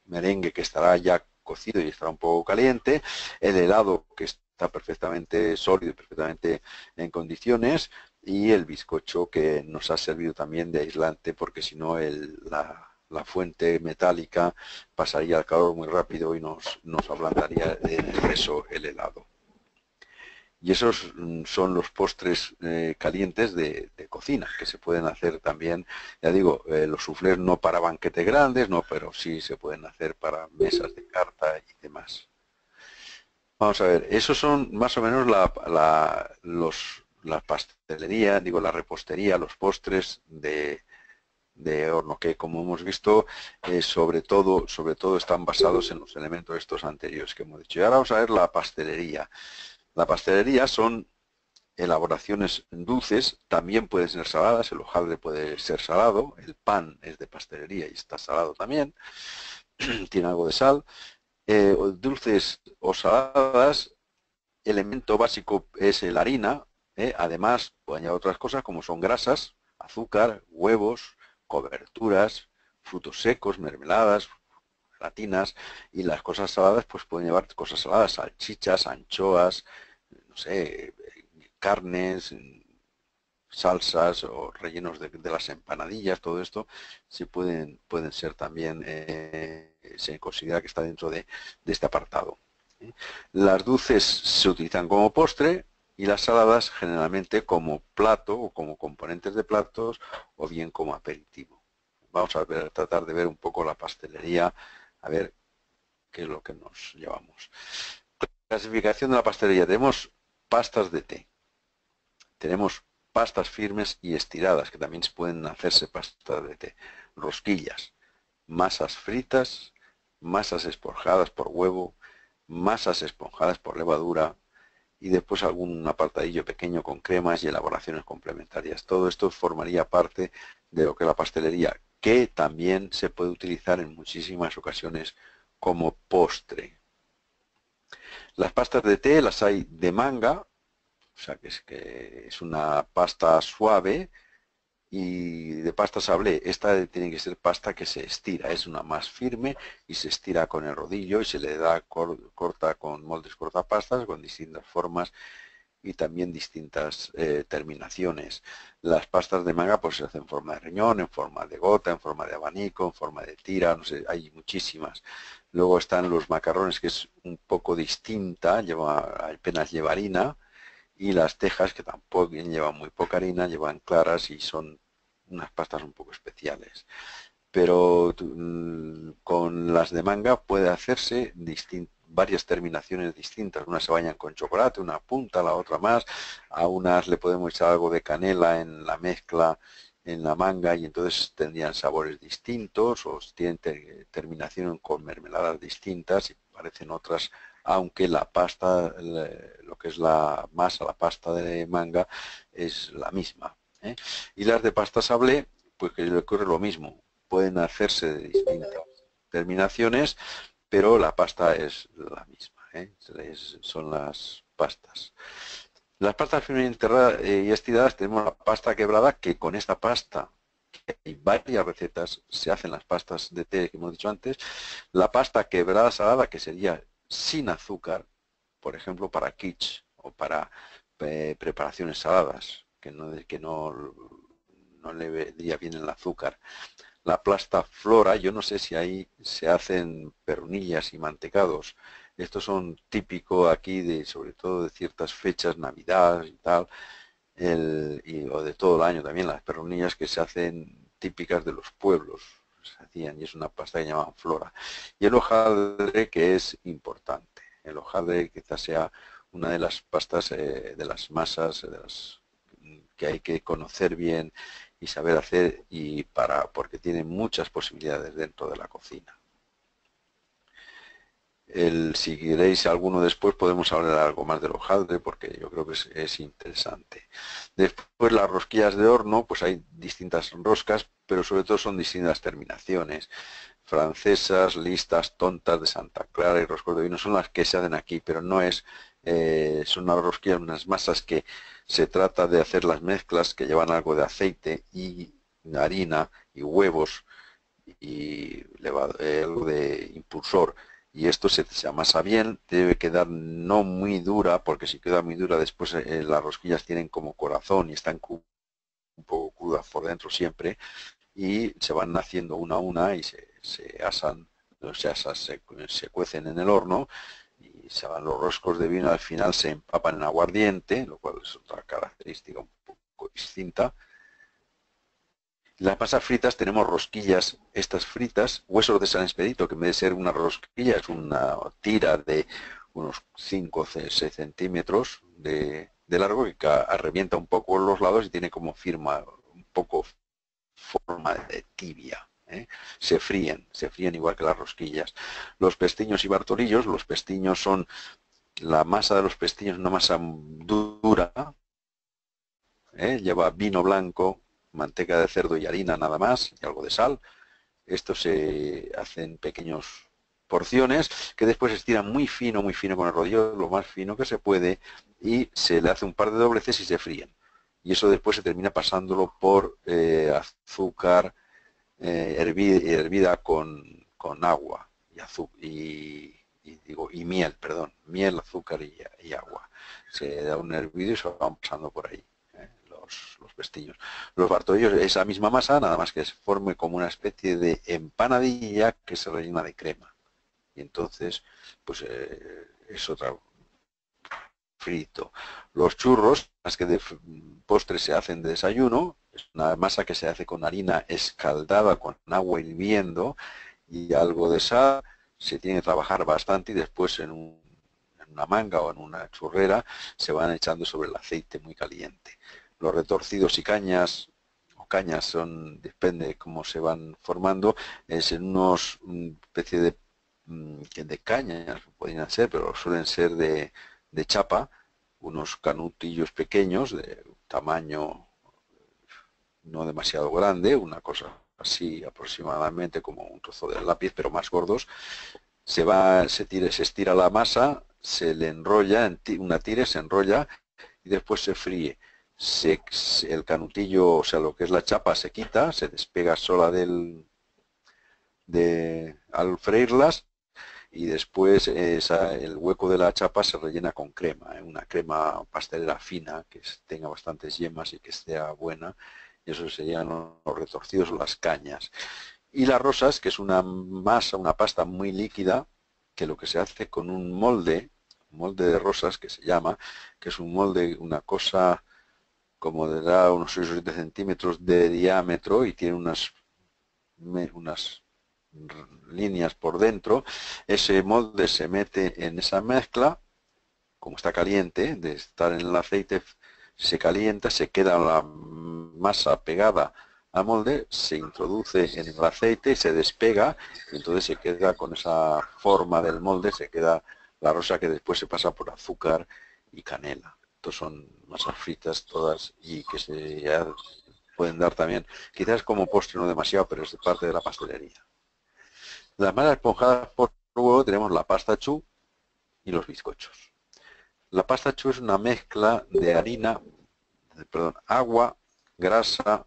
merengue que estará ya cocido y estará un poco caliente, el helado que está perfectamente sólido y perfectamente en condiciones, y el bizcocho que nos ha servido también de aislante, porque si no la fuente metálica pasaría al calor muy rápido y nos ablandaría en exceso el helado. Y esos son los postres calientes de cocina, que se pueden hacer también, ya digo, los soufflés no para banquetes grandes, no, pero sí se pueden hacer para mesas de carta y demás. Vamos a ver, esos son más o menos la pastelería, digo, la repostería, los postres de horno, que como hemos visto, sobre todo están basados en los elementos estos anteriores que hemos dicho. Y ahora vamos a ver la pastelería. La pastelería son elaboraciones dulces, también pueden ser saladas, el hojaldre puede ser salado, el pan es de pastelería y está salado también, tiene algo de sal. Dulces o saladas, elemento básico es la harina, además pueden añadir otras cosas como son grasas, azúcar, huevos, coberturas, frutos secos, mermeladas, gelatinas, y las cosas saladas pues pueden llevar cosas saladas, salchichas, anchoas, no sé, carnes, salsas o rellenos de las empanadillas, todo esto sí pueden ser también, se considera que está dentro de este apartado. Las dulces se utilizan como postre y las saladas generalmente como plato o como componentes de platos o bien como aperitivo. Vamos a tratar de ver un poco la pastelería, a ver qué es lo que nos llevamos. Clasificación de la pastelería. Tenemos pastas de té. Tenemos pastas firmes y estiradas, que también pueden hacerse pastas de té. Rosquillas, masas fritas, masas esponjadas por huevo, masas esponjadas por levadura, y después algún apartadillo pequeño con cremas y elaboraciones complementarias. Todo esto formaría parte de lo que es la pastelería, que también se puede utilizar en muchísimas ocasiones como postre. Las pastas de té las hay de manga, o sea que es una pasta suave, y de pasta sablé. Esta tiene que ser pasta que se estira, es una más firme y se estira con el rodillo y se le da corta con moldes cortapastas con distintas formas y también distintas terminaciones. Las pastas de manga pues se hacen en forma de riñón, en forma de gota, en forma de abanico, en forma de tira, no sé, hay muchísimas. Luego están los macarrones, que es un poco distinta, apenas lleva harina, y las tejas, que tampoco llevan muy poca harina, llevan claras y son unas pastas un poco especiales. Pero con las de manga puede hacerse varias terminaciones distintas. Unas se bañan con chocolate, una punta, la otra más. A unas le podemos echar algo de canela en la mezcla, en la manga, y entonces tendrían sabores distintos, o tienen terminación con mermeladas distintas y parecen otras, aunque la pasta, lo lo que es la masa, la pasta de manga, es la misma, ¿eh? Y las de pasta sablé, pues que le ocurre lo mismo. Pueden hacerse de distintas terminaciones, pero la pasta es la misma, ¿eh? Son las pastas. Las pastas finamente y estiradas tenemos la pasta quebrada, que con esta pasta hay varias recetas, se hacen las pastas de té que hemos dicho antes. La pasta quebrada salada, que sería sin azúcar, por ejemplo, para quiche o para preparaciones saladas, no le vendría bien el azúcar. La pasta flora, yo no sé si ahí se hacen pernillas y mantecados. Estos son típicos aquí, sobre todo de ciertas fechas, Navidad y tal, o de todo el año también, las pernillas que se hacen típicas de los pueblos, se hacían, y es una pasta que llaman flora. Y el hojaldre, que es importante. El hojaldre quizás sea una de las pastas, de las masas, que hay que conocer bien y saber hacer, porque tiene muchas posibilidades dentro de la cocina. Si queréis alguno después podemos hablar algo más del hojaldre, porque yo creo que es interesante. Después las rosquillas de horno, pues hay distintas roscas, pero sobre todo son distintas terminaciones. Francesas, listas, tontas, de Santa Clara y roscos de vino son las que se hacen aquí, pero no es, son unas rosquillas, unas masas que se trata de hacer las mezclas que llevan algo de aceite y harina y huevos y algo de impulsor, y esto se amasa bien. Debe quedar no muy dura, porque si queda muy dura después las rosquillas tienen como corazón y están un poco crudas por dentro siempre, y se van haciendo una a una y se asan, se cuecen en el horno y se van los roscos de vino. Al final se empapan en aguardiente, lo cual es otra característica un poco distinta. Las pasas fritas tenemos rosquillas, estas fritas, huesos de San Expedito, que en vez de ser una rosquilla es una tira de unos 5 o 6 centímetros de largo, que revienta un poco los lados y tiene como un poco forma de tibia, ¿eh? Se fríen igual que las rosquillas. Los pestiños y bartolillos, los pestiños son, la masa de los pestiños, una masa dura, lleva vino blanco, manteca de cerdo y harina nada más, y algo de sal. Esto se hacen pequeñas porciones que después se estiran muy fino con el rodillo, lo más fino que se puede, y se le hace un par de dobleces y se fríen. Y eso después se termina pasándolo por azúcar hervida con agua y miel, perdón, miel, azúcar y agua. Se da un hervido y se van pasando por ahí los pestiños. Los bartolillos, esa misma masa, nada más que se forme como una especie de empanadilla que se rellena de crema. Y entonces, pues es otra frito. Los churros, las que de postre se hacen de desayuno, es una masa que se hace con harina escaldada con agua hirviendo y algo de sal. Se tiene que trabajar bastante y después en una manga o en una churrera se van echando sobre el aceite muy caliente. Los retorcidos y cañas depende de cómo se van formando, es en unos especie de cañas, podrían ser, pero suelen ser de chapa, unos canutillos pequeños de tamaño no demasiado grande, una cosa así aproximadamente como un trozo de lápiz, pero más gordos. Se estira la masa, se le enrolla en una tira, se enrolla y después se fríe. El canutillo, o sea, lo que es la chapa, se quita, se despega sola al freírlas, y después el hueco de la chapa se rellena con crema, una crema pastelera fina que tenga bastantes yemas y que esté buena, y eso serían los retorcidos o las cañas. Y las rosas, que es una masa, una pasta muy líquida, que lo que se hace con un molde de rosas que se llama, que es un molde, una cosa como de unos 6 o 7 centímetros de diámetro y tiene unas líneas por dentro. Ese molde se mete en esa mezcla, como está caliente, de estar en el aceite, se calienta, se queda la masa pegada al molde, se introduce en el aceite y se despega, y entonces se queda con esa forma del molde, se queda la rosa, que después se pasa por azúcar y canela. Estos son masas fritas todas y que se ya pueden dar también, quizás como postre no demasiado, pero es parte de la pastelería. Las masas esponjadas por huevo tenemos la pasta choux y los bizcochos. La pasta choux es una mezcla de harina, perdón, agua, grasa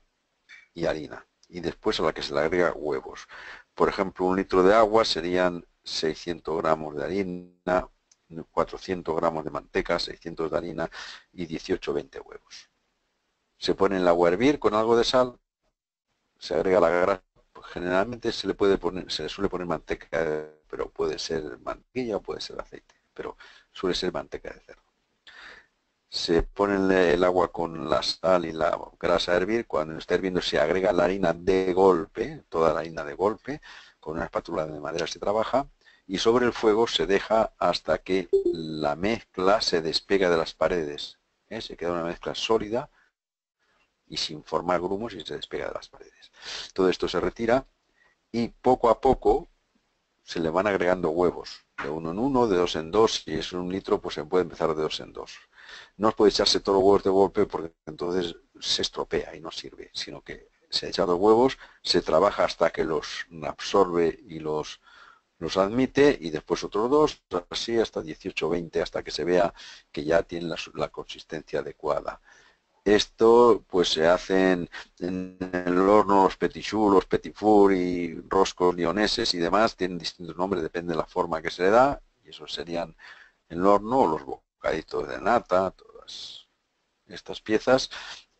y harina. Y después a la que se le agrega huevos. Por ejemplo, un litro de agua serían 600 gramos de harina, 400 gramos de manteca, 600 de harina y 18-20 huevos. Se pone el agua a hervir con algo de sal, se agrega la grasa. Generalmente se le suele poner manteca, pero puede ser mantequilla o puede ser aceite, pero suele ser manteca de cerdo. Se pone el agua con la sal y la grasa a hervir. Cuando está hirviendo se agrega la harina de golpe, toda la harina de golpe, con una espátula de madera se trabaja y sobre el fuego se deja hasta que la mezcla se despega de las paredes. Se queda una mezcla sólida y sin formar grumos y se despega de las paredes. Todo esto se retira y poco a poco se le van agregando huevos, de uno en uno, de dos en dos. Si es un litro, pues se puede empezar de dos en dos. No os puede echarse todos los huevos de golpe porque entonces se estropea y no sirve, sino que se echan los huevos, se trabaja hasta que los absorbe y los admite y después otros dos, así hasta 18-20, hasta que se vea que ya tienen la consistencia adecuada. Esto pues se hacen en el horno, los petit choux, los petit four y roscos lioneses y demás, tienen distintos nombres, depende de la forma que se le da, y esos serían en el horno, o los bocaditos de nata, todas estas piezas,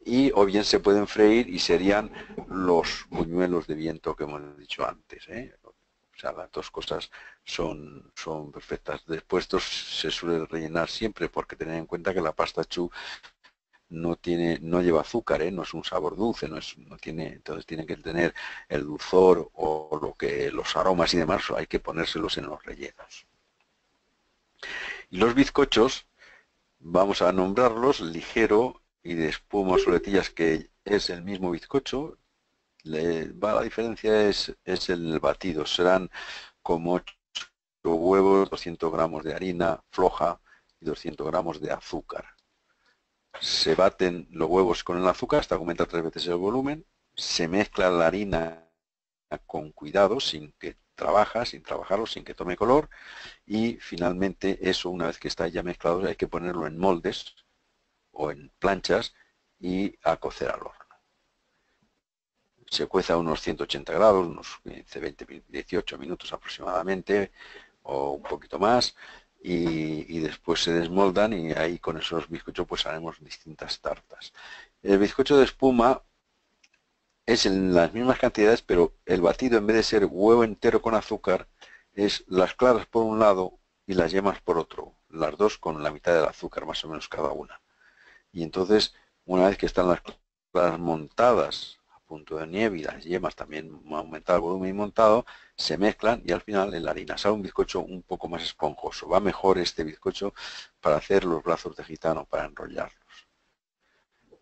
y o bien se pueden freír y serían los buñuelos de viento que hemos dicho antes, O sea, las dos cosas son perfectas. Después estos se suele rellenar siempre porque tener en cuenta que la pasta choux no lleva azúcar, no es un sabor dulce, entonces tiene que tener el dulzor o los aromas y demás, hay que ponérselos en los rellenos. Y los bizcochos, vamos a nombrarlos ligero y de espuma o soletillas, que es el mismo bizcocho. La diferencia es el batido, serán como 8 huevos, 200 gramos de harina floja y 200 gramos de azúcar. Se baten los huevos con el azúcar hasta aumentar 3 veces el volumen, se mezcla la harina con cuidado, sin trabajarlo, sin que tome color, y finalmente eso, una vez que está ya mezclado, hay que ponerlo en moldes o en planchas y a cocer al horno. Se cuece a unos 180 grados, unos 15, 20, 18 minutos aproximadamente, o un poquito más, y después se desmoldan y ahí con esos bizcochos pues haremos distintas tartas. El bizcocho de espuma es en las mismas cantidades, pero el batido, en vez de ser huevo entero con azúcar, es las claras por un lado y las yemas por otro, las dos con la mitad del azúcar más o menos cada una. Y entonces, una vez que están las claras montadas a punto de nieve y las yemas también aumentado el volumen y montado, se mezclan y al final en la harina sale un bizcocho un poco más esponjoso. Va mejor este bizcocho para hacer los brazos de gitano, para enrollarlos.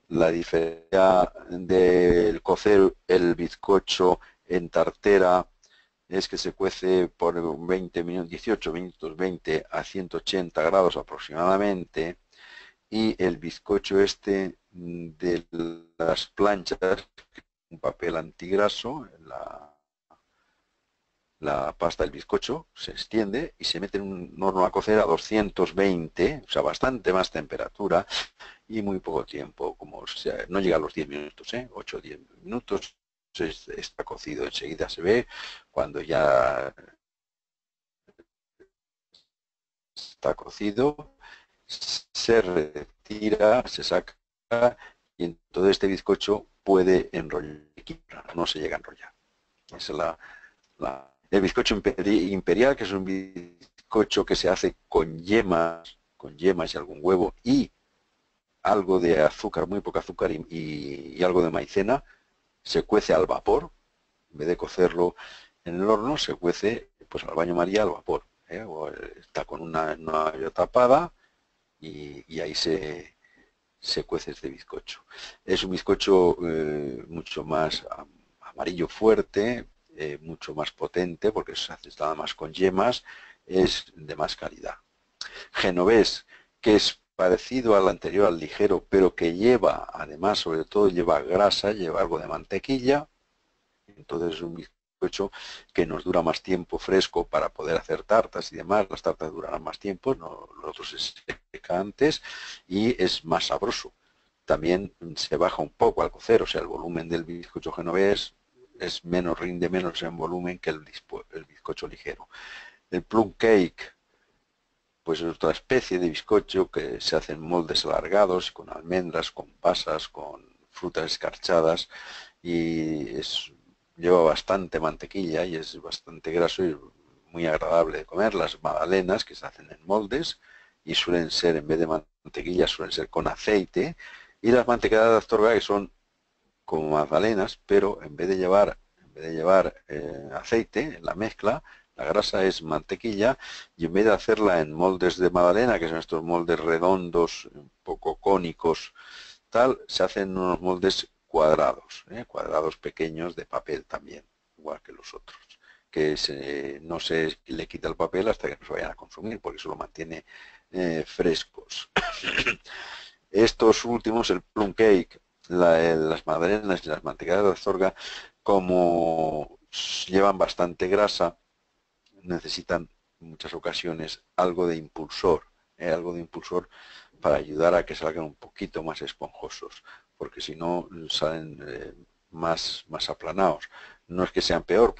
La diferencia del cocer el bizcocho en tartera es que se cuece por 20 minutos, 18 minutos, 20 a 180 grados aproximadamente, y el bizcocho este de las planchas, un papel antigraso, la pasta del bizcocho se extiende y se mete en un horno a cocer a 220, o sea, bastante más temperatura y muy poco tiempo, no llega a los 10 minutos, 8 o 10 minutos está cocido, enseguida se ve cuando ya está cocido, se retira, se saca y entonces este bizcocho puede enrollar, no se llega a enrollar. Esa es el bizcocho imperial, que es un bizcocho que se hace con yemas y algún huevo y algo de azúcar, muy poco azúcar y algo de maicena. Se cuece al vapor, en vez de cocerlo en el horno, se cuece pues al baño María al vapor, o está con una olla tapada y ahí se cuece este bizcocho. Es un bizcocho mucho más amarillo fuerte, mucho más potente, porque se hace nada más con yemas, es de más calidad. Genovés, que es parecido al anterior, al ligero, pero que lleva, además, sobre todo, lleva grasa, lleva algo de mantequilla. Entonces es un bizcocho que nos dura más tiempo fresco para poder hacer tartas y demás. Las tartas durarán más tiempo, no, lo otro se seca antes y es más sabroso. También se baja un poco al cocer, o sea, el volumen del bizcocho genovés es menos, rinde menos en volumen que el bizcocho ligero. El plum cake, pues es otra especie de bizcocho que se hace en moldes alargados, con almendras, con pasas, con frutas escarchadas y lleva bastante mantequilla y es bastante graso y muy agradable de comer. Las magdalenas que se hacen en moldes y suelen ser, en vez de mantequilla, suelen ser con aceite, y las mantecadas de Astorga que son como magdalenas, pero en vez de llevar aceite en la mezcla, la grasa es mantequilla, y en vez de hacerla en moldes de magdalena, que son estos moldes redondos, un poco cónicos, tal, se hacen unos moldes cuadrados, cuadrados pequeños de papel también, igual que los otros, que no se le quita el papel hasta que no se vayan a consumir, porque eso lo mantiene frescos. Estos últimos, el plum cake, las magdalenas y las mantecadas de Astorga, como llevan bastante grasa, necesitan en muchas ocasiones algo de impulsor para ayudar a que salgan un poquito más esponjosos, porque si no salen más aplanados. No es que sean peor,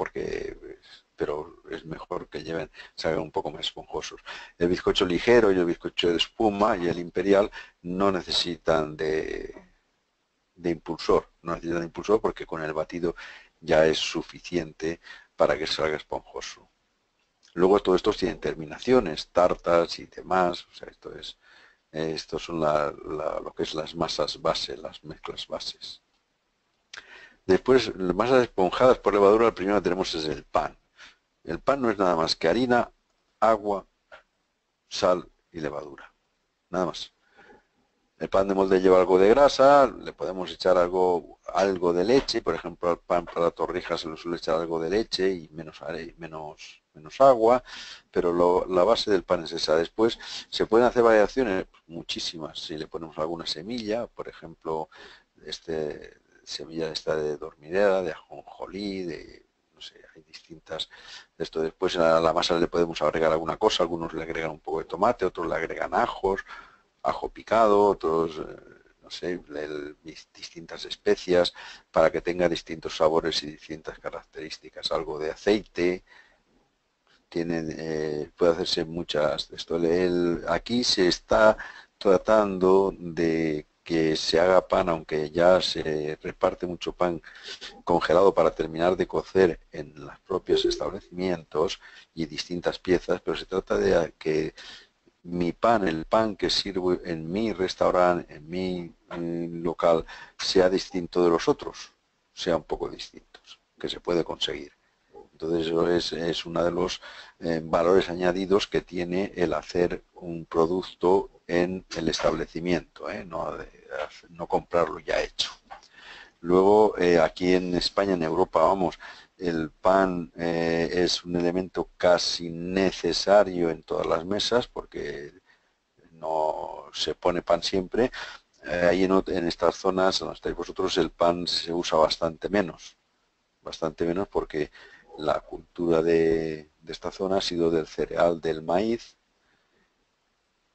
pero es mejor que salgan un poco más esponjosos. El bizcocho ligero y el bizcocho de espuma y el imperial no necesitan de impulsor porque con el batido ya es suficiente para que salga esponjoso. Luego todos estos tienen terminaciones, tartas y demás, o sea, estos son lo que es las masas base, las mezclas bases. Después, las masas esponjadas por levadura, el primero que tenemos es el pan. El pan no es nada más que harina, agua, sal y levadura, nada más. El pan de molde lleva algo de grasa, le podemos echar algo de leche, por ejemplo al pan para la torrija se le suele echar algo de leche y menos agua, pero la base del pan es esa. Después se pueden hacer variaciones, muchísimas, si le ponemos alguna semilla, por ejemplo, semilla esta de dormidera, de ajonjolí, no sé, hay distintas de esto. Después a la masa le podemos agregar alguna cosa, algunos le agregan un poco de tomate, otros le agregan ajo picado, otros, no sé, distintas especias para que tenga distintos sabores y distintas características. Algo de aceite, puede hacerse muchas de esto. Aquí se está tratando de que se haga pan, aunque ya se reparte mucho pan congelado para terminar de cocer en los propios establecimientos y distintas piezas, pero se trata de que el pan que sirvo en mi restaurante, en mi local, sea distinto de los otros, sea un poco distintos, que se puede conseguir. Entonces eso es uno de los valores añadidos que tiene el hacer un producto en el establecimiento, no comprarlo ya hecho. Luego, aquí en España, en Europa, vamos, el pan es un elemento casi necesario en todas las mesas porque no se pone pan siempre. Ahí en estas zonas, donde estáis vosotros, el pan se usa bastante menos porque la cultura de esta zona ha sido del cereal, del maíz,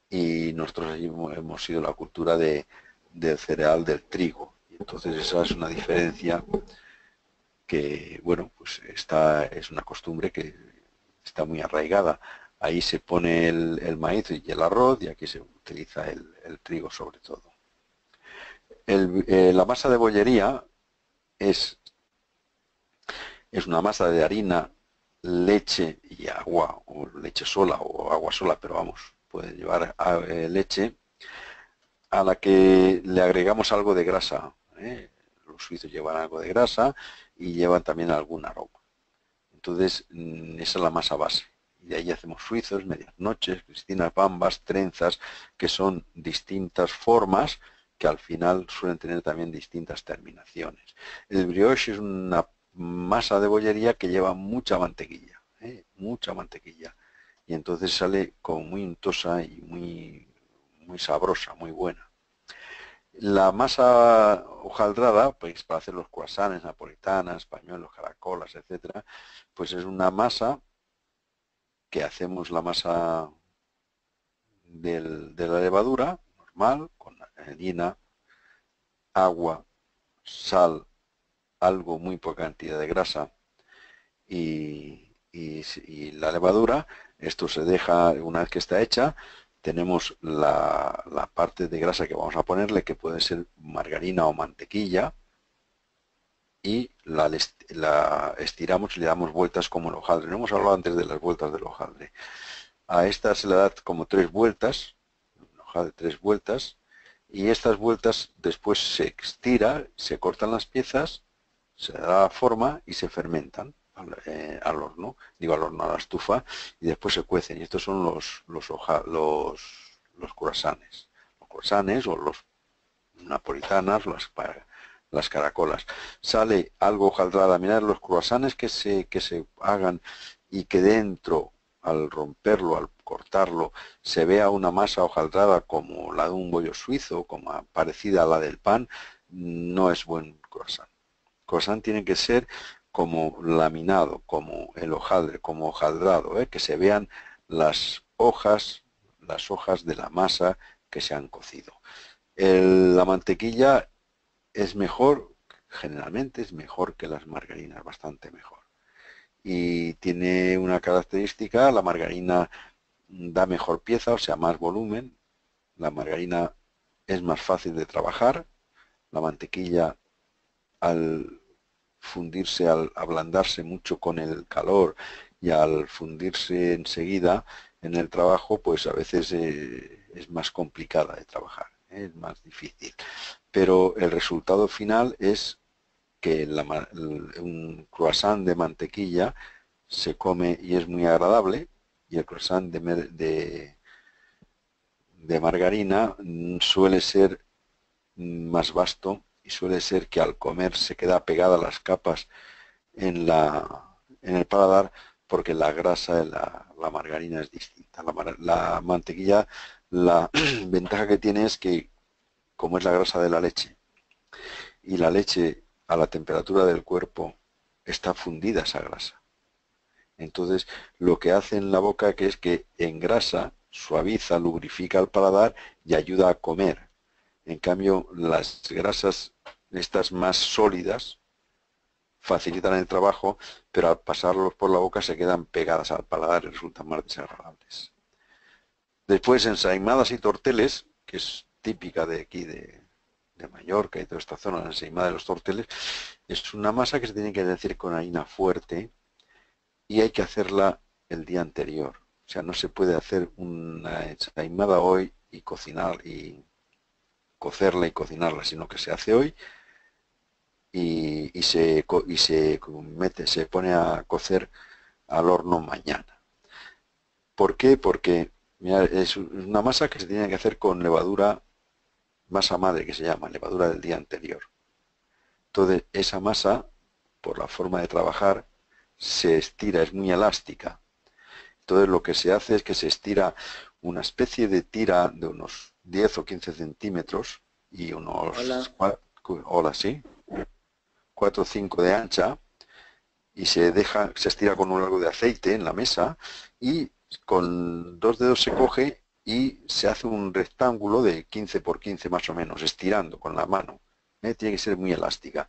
y nosotros allí hemos sido la cultura del cereal, del trigo. Entonces esa es una diferencia que, bueno, pues es una costumbre que está muy arraigada. Ahí se pone el maíz y el arroz, y aquí se utiliza el trigo sobre todo. La masa de bollería es una masa de harina, leche y agua, o leche sola o agua sola, pero vamos, puede llevar leche, a la que le agregamos algo de grasa. Los suizos llevan algo de grasa y llevan también algún aroma. Entonces, esa es la masa base. Y de ahí hacemos suizos, medias noches, cristinas, bambas, trenzas, que son distintas formas que al final suelen tener también distintas terminaciones. El brioche es una masa de bollería que lleva mucha mantequilla, mucha mantequilla. Y entonces sale como muy untosa y muy muy sabrosa, muy buena. La masa hojaldrada, pues para hacer los croissants, napolitanas, pañuelos, caracolas, etcétera, pues es una masa que hacemos la masa de la levadura normal, con harina, agua, sal, algo, muy poca cantidad de grasa y la levadura. Esto se deja, una vez que está hecha, tenemos la parte de grasa que vamos a ponerle, que puede ser margarina o mantequilla, y la estiramos y le damos vueltas como el hojaldre. No hemos hablado antes de las vueltas del hojaldre. A esta se le da como 3 vueltas, hojaldre 3 vueltas, y estas vueltas después se estira, se cortan las piezas, se da forma y se fermentan al horno, digo al horno, a la estufa, y después se cuecen. Y estos son los croissants. Los croissants o los napolitanas, las caracolas. Sale algo hojaldrada. Mirad los croissants que se hagan y que dentro, al romperlo, al cortarlo, se vea una masa hojaldrada como la de un bollo suizo, como parecida a la del pan, no es buen croissant. Croissant tiene que ser como laminado, como el hojaldre, como hojaldrado, que se vean las hojas de la masa que se han cocido. La mantequilla es mejor, generalmente es mejor que las margarinas, bastante mejor. Y tiene una característica: la margarina da mejor pieza, o sea, más volumen. La margarina es más fácil de trabajar. La mantequilla, al fundirse, al ablandarse mucho con el calor y al fundirse enseguida en el trabajo, pues a veces es más complicada de trabajar, es más difícil. Pero el resultado final es que un croissant de mantequilla se come y es muy agradable, y el croissant de margarina suele ser más vasto, y suele ser que al comer se queda pegada las capas en el paladar, porque la grasa de la margarina es distinta. La mantequilla, la ventaja que tiene es que, como es la grasa de la leche, y la leche a la temperatura del cuerpo está fundida esa grasa. Entonces, lo que hace en la boca que es que engrasa, suaviza, lubrifica el paladar y ayuda a comer. En cambio, las grasas estas más sólidas facilitan el trabajo, pero al pasarlos por la boca se quedan pegadas al paladar y resultan más desagradables. Después, ensaimadas y torteles, que es típica de aquí, de Mallorca y toda esta zona, la ensaimada de los torteles, es una masa que se tiene que hacer con harina fuerte y hay que hacerla el día anterior. O sea, no se puede hacer una ensaimada hoy y cocinar y cocerla y cocinarla, sino que se hace hoy se pone a cocer al horno mañana. ¿Por qué? Porque mirad, es una masa que se tiene que hacer con levadura, masa madre que se llama, levadura del día anterior. Entonces, esa masa, por la forma de trabajar, se estira, es muy elástica. Entonces, lo que se hace es que se estira una especie de tira de unos 10 o 15 centímetros y unos... Hola, sí. 4 o 5 de ancha, y se estira con un largo de aceite en la mesa, y con 2 dedos se coge y se hace un rectángulo de 15 por 15 más o menos, estirando con la mano. Tiene que ser muy elástica.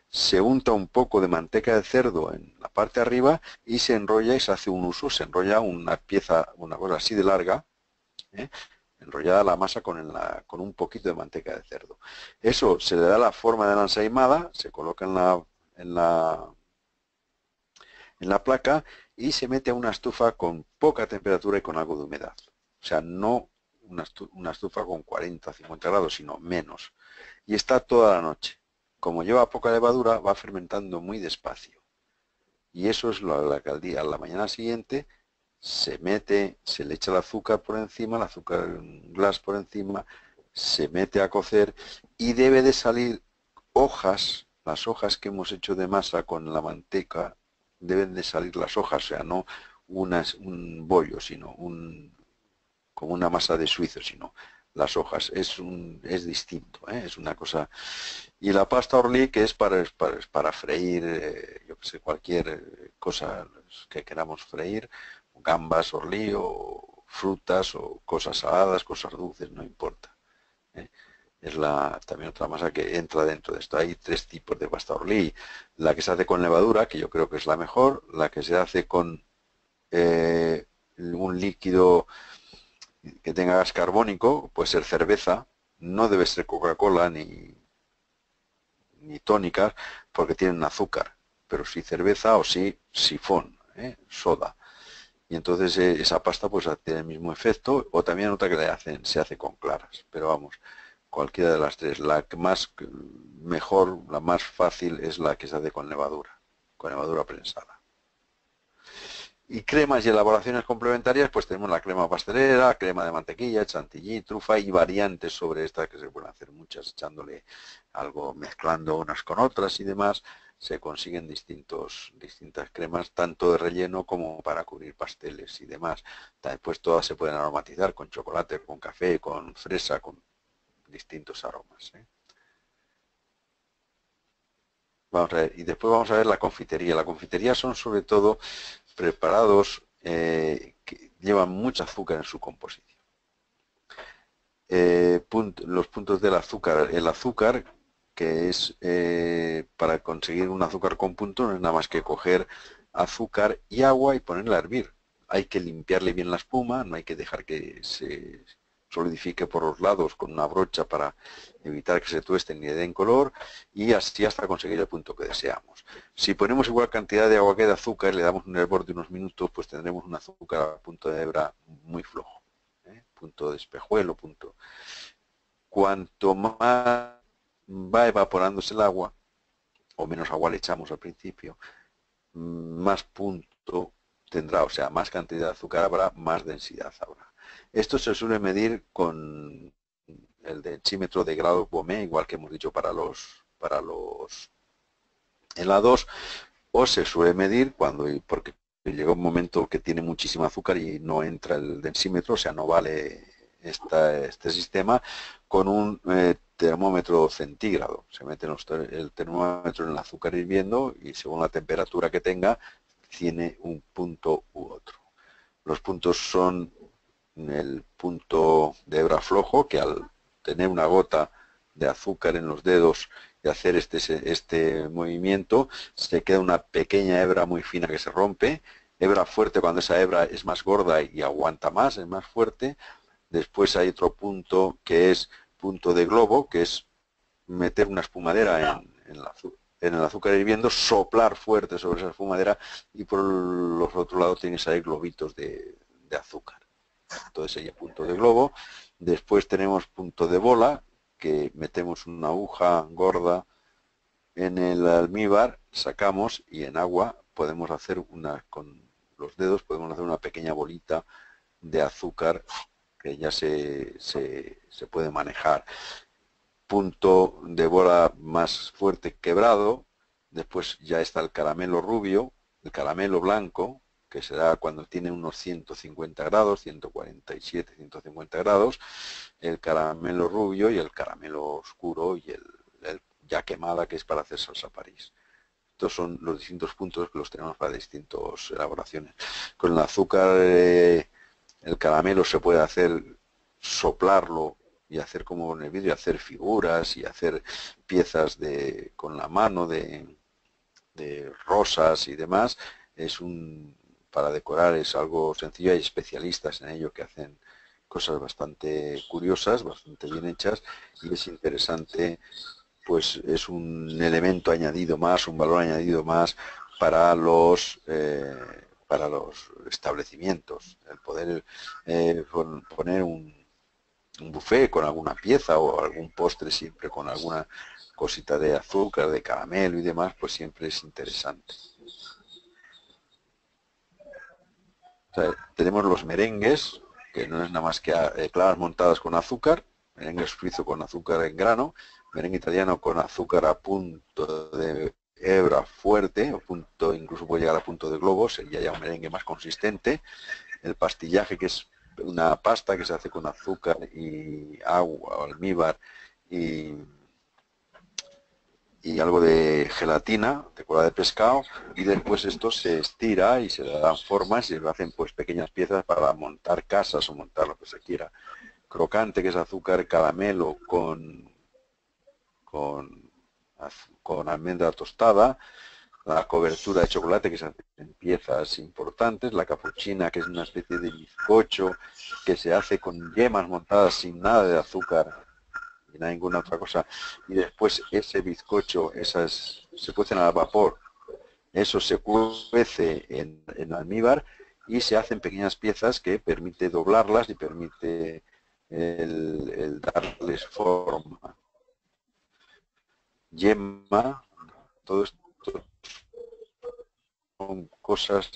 Se unta un poco de manteca de cerdo en la parte de arriba y se enrolla y se hace un uso, se enrolla una pieza, una cosa así de larga, enrollada la masa con un poquito de manteca de cerdo. Eso se le da la forma de la ensaimada, se coloca en la placa y se mete a una estufa con poca temperatura y con algo de humedad. O sea, no una estufa con 40 o 50 grados, sino menos. Y está toda la noche. Como lleva poca levadura, va fermentando muy despacio. Y eso es lo que al día, a la mañana siguiente, se le echa el azúcar por encima, el azúcar glass por encima, se mete a cocer y debe de salir hojas, las hojas que hemos hecho de masa con la manteca, deben de salir las hojas, o sea, no un bollo, sino como una masa de suizo, sino las hojas. Es distinto, ¿eh? Es una cosa. Y la pasta Orly, que es para freír, yo que sé, cualquier cosa que queramos freír, gambas Orly o frutas o cosas saladas, cosas dulces, no importa, ¿eh? Es también otra masa que entra dentro de esto. Hay tres tipos de pasta Orly. La que se hace con levadura, que yo creo que es la mejor, la que se hace con un líquido que tenga gas carbónico, puede ser cerveza, no debe ser Coca-Cola ni tónicas, porque tienen azúcar, pero sí cerveza o sí sifón, soda. Y entonces esa pasta pues tiene el mismo efecto, o también otra que se hace con claras, pero vamos, cualquiera de las tres. La que más mejor, la más fácil es la que se hace con levadura prensada. Y cremas y elaboraciones complementarias, pues tenemos la crema pastelera, crema de mantequilla, chantilly, trufa y variantes sobre esta, que se pueden hacer muchas echándole algo, mezclando unas con otras y demás. Se consiguen distintas cremas, tanto de relleno como para cubrir pasteles y demás. Después todas se pueden aromatizar con chocolate, con café, con fresa, con distintos aromas, ¿eh? Vamos a ver, y después vamos a ver la confitería. La confitería son sobre todo preparados que llevan mucho azúcar en su composición. Los puntos del azúcar. El azúcar, que es para conseguir un azúcar con punto, no es nada más que coger azúcar y agua y ponerla a hervir. Hay que limpiarle bien la espuma, no hay que dejar que se solidifique por los lados con una brocha para evitar que se tuesten ni le den color, y así hasta conseguir el punto que deseamos. Si ponemos igual cantidad de agua que de azúcar y le damos un hervor de unos minutos, pues tendremos un azúcar a punto de hebra muy flojo, punto de espejuelo, punto. Cuanto más va evaporándose el agua, o menos agua le echamos al principio, más punto tendrá, o sea, más cantidad de azúcar habrá, más densidad habrá. Esto se suele medir con el densímetro de grados Beaumet, igual que hemos dicho para los helados, o se suele medir porque llega un momento que tiene muchísimo azúcar y no entra el densímetro, o sea, no vale este sistema, con un termómetro centígrado. Se mete el termómetro en el azúcar hirviendo y según la temperatura que tenga, tiene un punto u otro. Los puntos son el punto de hebra flojo, que al tener una gota de azúcar en los dedos y hacer este movimiento, se queda una pequeña hebra muy fina que se rompe. Hebra fuerte cuando esa hebra es más gorda y aguanta más, es más fuerte. Después hay otro punto que es punto de globo, que es meter una espumadera en el azúcar hirviendo, soplar fuerte sobre esa espumadera, y por los otros lados tienes ahí globitos de azúcar. Entonces sería punto de globo. Después tenemos punto de bola, que metemos una aguja gorda en el almíbar, sacamos y en agua podemos hacer con los dedos podemos hacer una pequeña bolita de azúcar que ya se puede manejar. Punto de bola más fuerte, quebrado. Después ya está el caramelo rubio, el caramelo blanco, que será cuando tiene unos 150 grados, 147, 150 grados, el caramelo rubio y el caramelo oscuro y el ya quemada, que es para hacer salsa París. Estos son los distintos puntos que los tenemos para distintas elaboraciones. Con el azúcar, el caramelo se puede hacer, soplarlo y hacer como en el vídeo, hacer figuras y hacer piezas con la mano de rosas y demás. Para decorar es algo sencillo, hay especialistas en ello que hacen cosas bastante curiosas, bastante bien hechas, y es interesante, pues es un elemento añadido más, un valor añadido más para los establecimientos, el poder poner un buffet con alguna pieza o algún postre siempre con alguna cosita de azúcar, de caramelo y demás, pues siempre es interesante. O sea, tenemos los merengues, que no es nada más que claras montadas con azúcar, merengue suizo con azúcar en grano, merengue italiano con azúcar a punto de hebra fuerte, incluso puede llegar a punto de globo, sería ya un merengue más consistente. El pastillaje, que es una pasta que se hace con azúcar y agua o almíbar y, y algo de gelatina, de cola de pescado, y después esto se estira y se le dan formas y se hacen pues pequeñas piezas para montar casas o montar lo que se quiera. Crocante, que es azúcar caramelo con, con almendra tostada, la cobertura de chocolate que se hace en piezas importantes, la capuchina que es una especie de bizcocho que se hace con yemas montadas sin nada de azúcar y ninguna otra cosa, y después ese bizcocho, se cuecen al vapor, eso se cuece en almíbar y se hacen pequeñas piezas que permite doblarlas y permite el darles forma. Yema, todo esto son cosas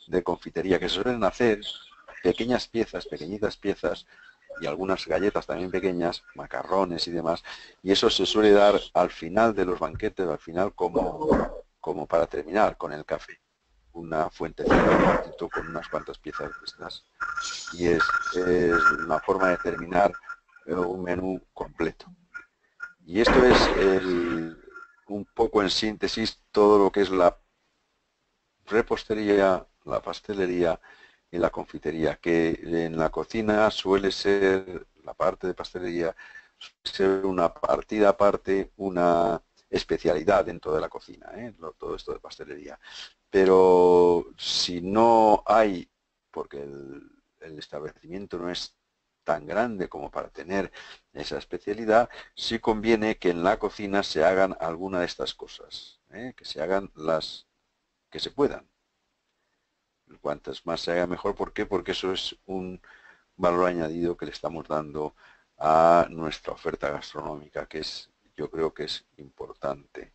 de confitería que se suelen hacer, pequeñas piezas, pequeñitas piezas, y algunas galletas también pequeñas, macarrones y demás, y eso se suele dar al final de los banquetes, al final como para terminar con el café. Una fuentecita con unas cuantas piezas de estas. Y es una forma de terminar un menú completo. Y esto es un poco en síntesis todo lo que es la repostería, la pastelería y la confitería, que en la cocina suele ser, la parte de pastelería, suele ser una partida aparte, una especialidad dentro de la cocina, todo esto de pastelería. Pero si no hay, porque el establecimiento no es tan grande como para tener esa especialidad, sí conviene que en la cocina se hagan alguna de estas cosas, que se hagan las que se puedan. Cuantas más se haga mejor. ¿Por qué? Porque eso es un valor añadido que le estamos dando a nuestra oferta gastronómica, que es, yo creo que es importante.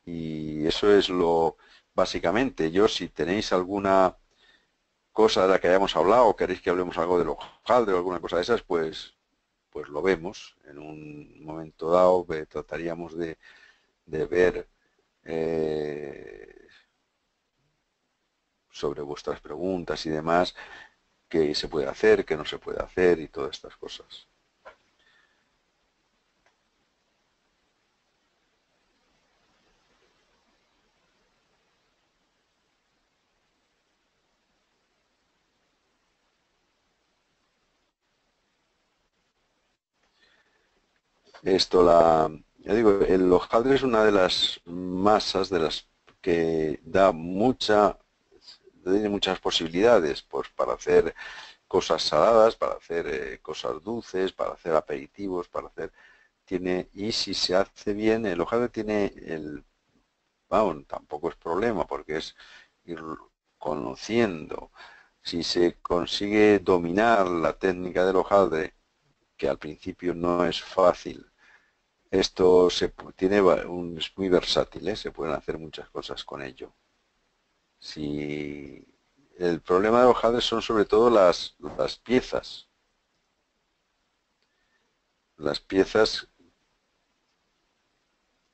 Y eso es lo, básicamente. Yo, si tenéis alguna cosa de la que hayamos hablado o queréis que hablemos algo de hojaldre o alguna cosa de esas, pues lo vemos. En un momento dado trataríamos de ver sobre vuestras preguntas y demás, qué se puede hacer, qué no se puede hacer y todas estas cosas. Ya digo, el hojaldre es una de las masas de las que tiene muchas posibilidades, pues para hacer cosas saladas, para hacer cosas dulces, para hacer aperitivos, y si se hace bien, el hojaldre tiene vamos, tampoco es problema, porque es ir conociendo. Si se consigue dominar la técnica del hojaldre, que al principio no es fácil, esto es muy versátil, se pueden hacer muchas cosas con ello. Si el problema del hojaldre son sobre todo las piezas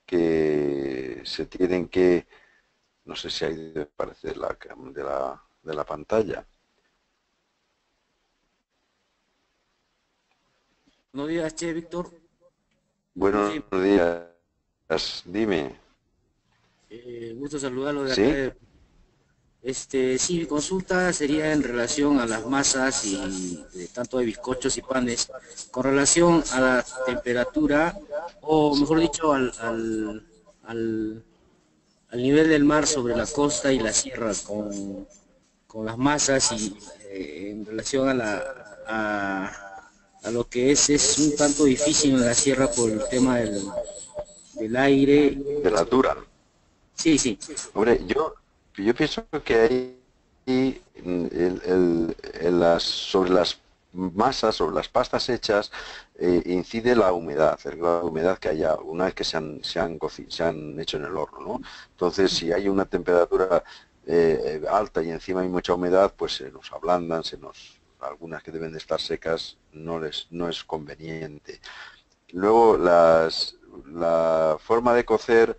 que se tienen que, no sé si hay de parecer de la pantalla. Buenos días, che, Víctor. Buenos Sí, días, dime. gusto saludarlo de acá. ¿Sí? Sí, mi consulta sería en relación a las masas y tanto de bizcochos y panes, con relación a la temperatura, o mejor dicho, al, al nivel del mar sobre la costa y la sierra, con las masas y en relación a lo que es un tanto difícil en la sierra por el tema del aire. De la altura. Sí, sí. Hombre, yo pienso que hay sobre las masas, sobre las pastas hechas, incide la humedad, el grado de humedad que haya una vez que se han hecho en el horno, ¿no? Entonces, si hay una temperatura alta y encima hay mucha humedad, pues se nos ablandan, algunas que deben de estar secas no es conveniente. Luego, la forma de cocer,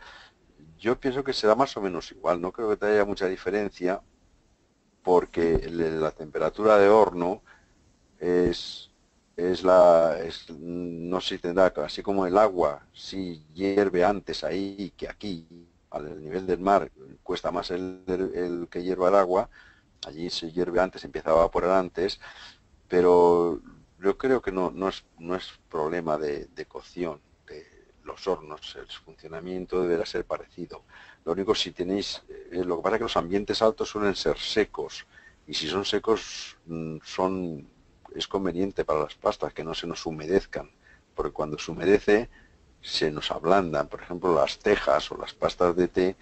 yo pienso que será más o menos igual, no creo que haya mucha diferencia, porque la temperatura de horno es, no sé si tendrá, así como el agua, si hierve antes ahí que aquí, al nivel del mar, cuesta más el que hierva el agua, allí se hierve antes, empieza a evaporar antes, pero yo creo que no es problema de cocción de los hornos, el funcionamiento deberá ser parecido. Lo único, si tenéis, lo que pasa es que los ambientes altos suelen ser secos, y si son secos es conveniente para las pastas que no se nos humedezcan, porque cuando se humedece se nos ablandan. Por ejemplo, las tejas o las pastas de té,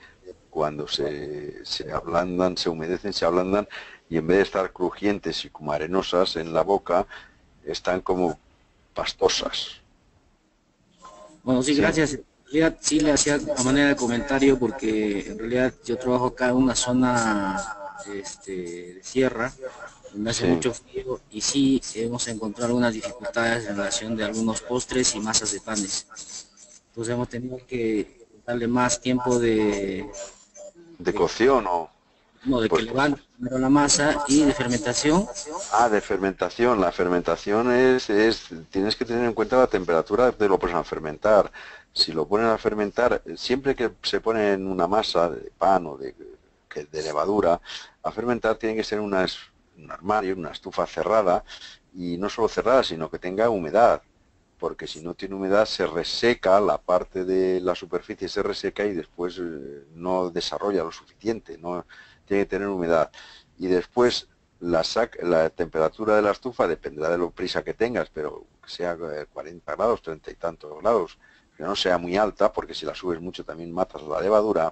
cuando se ablandan, se humedecen, se ablandan, y en vez de estar crujientes y como arenosas en la boca, están como pastosas. Bueno, sí, Sí, gracias. En realidad sí le hacía a manera de comentario porque en realidad yo trabajo acá en una zona de sierra donde hace sí. mucho frío y sí hemos encontrado algunas dificultades en relación de algunos postres y masas de panes. Entonces hemos tenido que darle más tiempo De de, cocción o... no, de que Pues, levante primero la masa y de fermentación. de fermentación. La fermentación tienes que tener en cuenta la temperatura de lo pones a fermentar. Si lo pones a fermentar, siempre que se pone en una masa de pan o de levadura, a fermentar tiene que ser un armario, una estufa cerrada, y no solo cerrada, sino que tenga humedad, porque si no tiene humedad se reseca, la parte de la superficie se reseca y después no desarrolla lo suficiente, no tiene que tener humedad. Y después la temperatura de la estufa dependerá de lo prisa que tengas, pero que sea 40 grados, 30 y tantos grados, que no sea muy alta, porque si la subes mucho también matas la levadura.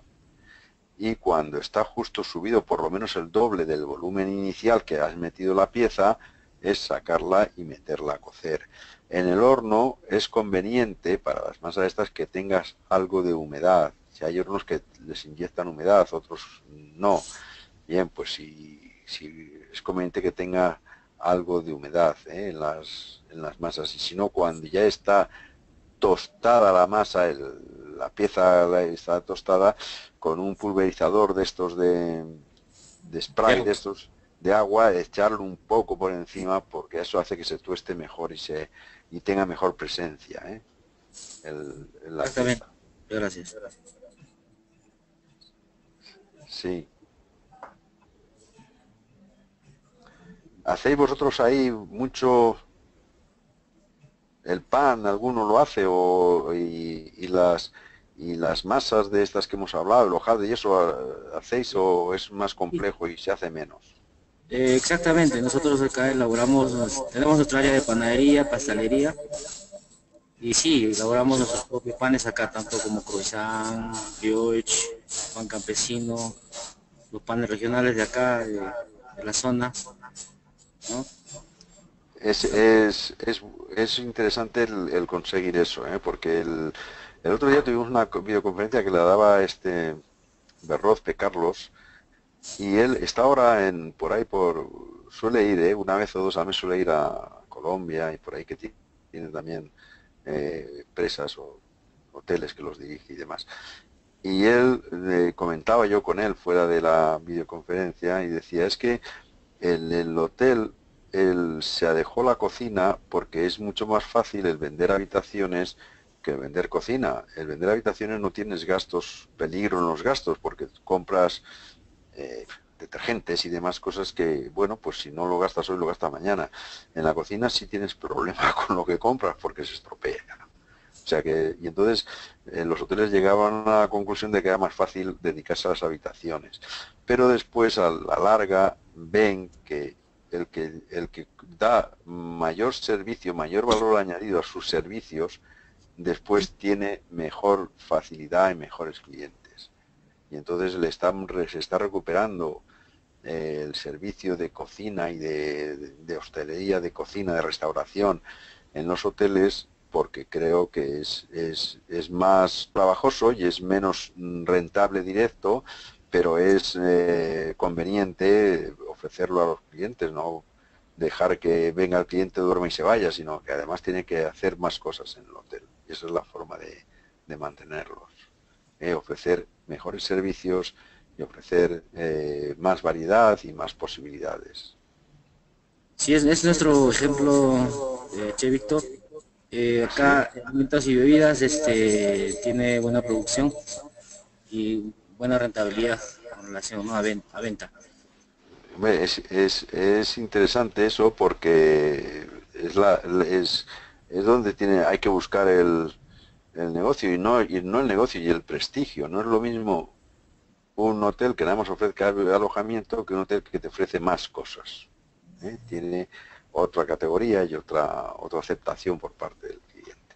Y cuando está justo subido por lo menos el doble del volumen inicial que has metido la pieza, es sacarla y meterla a cocer. En el horno es conveniente para las masas estas que tengas algo de humedad. Si hay hornos que les inyectan humedad, otros no. Bien, pues si es conveniente que tenga algo de humedad en las masas. Y si no, cuando ya está tostada la masa, la pieza está tostada, con un pulverizador de estos de spray, de estos de agua, echarlo un poco por encima, porque eso hace que se tueste mejor y tenga mejor presencia, en la Exactamente. pieza. Gracias. Sí. ¿Hacéis vosotros ahí mucho el pan? ¿Alguno lo hace? Y las masas de estas que hemos hablado, el hojaldre y eso, hacéis, o es más complejo y se hace menos? Exactamente, nosotros acá elaboramos, tenemos nuestra área de panadería, pastelería, y sí, elaboramos nuestros propios panes acá, tanto como croissant, brioche, pan campesino, los panes regionales de acá, de la zona, ¿no? Es, es, es, es interesante el conseguir eso, ¿eh? Porque el otro día tuvimos una videoconferencia que la daba este Berrozpe Carlos, y él está ahora por ahí, suele ir, una vez o dos al mes suele ir a Colombia, y por ahí que tiene también empresas o hoteles que los dirige y demás. Y él, comentaba yo con él fuera de la videoconferencia, y decía, es que en el hotel él se adejó la cocina porque es mucho más fácil el vender habitaciones que el vender cocina. El vender habitaciones no tienes gastos, peligro en los gastos, porque compras eh, detergentes y demás cosas que, bueno, pues si no lo gastas hoy, lo gastas mañana. En la cocina sí tienes problema con lo que compras porque se estropea. O sea que, y entonces los hoteles llegaban a la conclusión de que era más fácil dedicarse a las habitaciones. Pero después, a la larga, ven que el que da mayor servicio, mayor valor añadido a sus servicios, después tiene mejor facilidad y mejores clientes. Y entonces se está recuperando el servicio de cocina y de hostelería, de cocina, de restauración en los hoteles, porque creo que es más trabajoso y es menos rentable directo, pero es conveniente ofrecerlo a los clientes, no dejar que venga el cliente, duerma y se vaya, sino que además tiene que hacer más cosas en el hotel. Y esa es la forma de mantenerlos. Ofrecer mejores servicios y ofrecer más variedad y más posibilidades. Sí, es nuestro ejemplo, Che Víctor. Sí. Acá, alimentos y bebidas, tiene buena producción y buena rentabilidad con relación, ¿no? A venta. Hombre, es interesante eso porque es donde hay que buscar el negocio y no el negocio y el prestigio. No es lo mismo un hotel que nada más ofrezca alojamiento que un hotel que te ofrece más cosas. ¿Eh? Tiene otra categoría y otra aceptación por parte del cliente.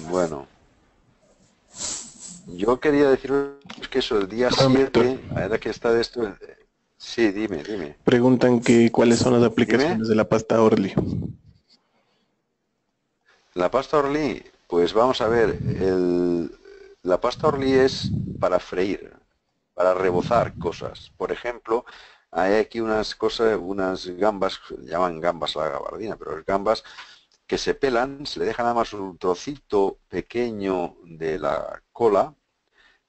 Bueno, yo quería deciros que eso, el día Juan Víctor, 7 a ver que está de esto. Sí, dime. preguntan que cuáles son las Dime. aplicaciones de la pasta Orly. La pasta Orly, pues vamos a ver, la pasta Orly es para freír, para rebozar cosas. Por ejemplo, hay aquí unas cosas, unas gambas, llaman gambas a la gabardina, pero es gambas que se pelan, se le deja nada más un trocito pequeño de la cola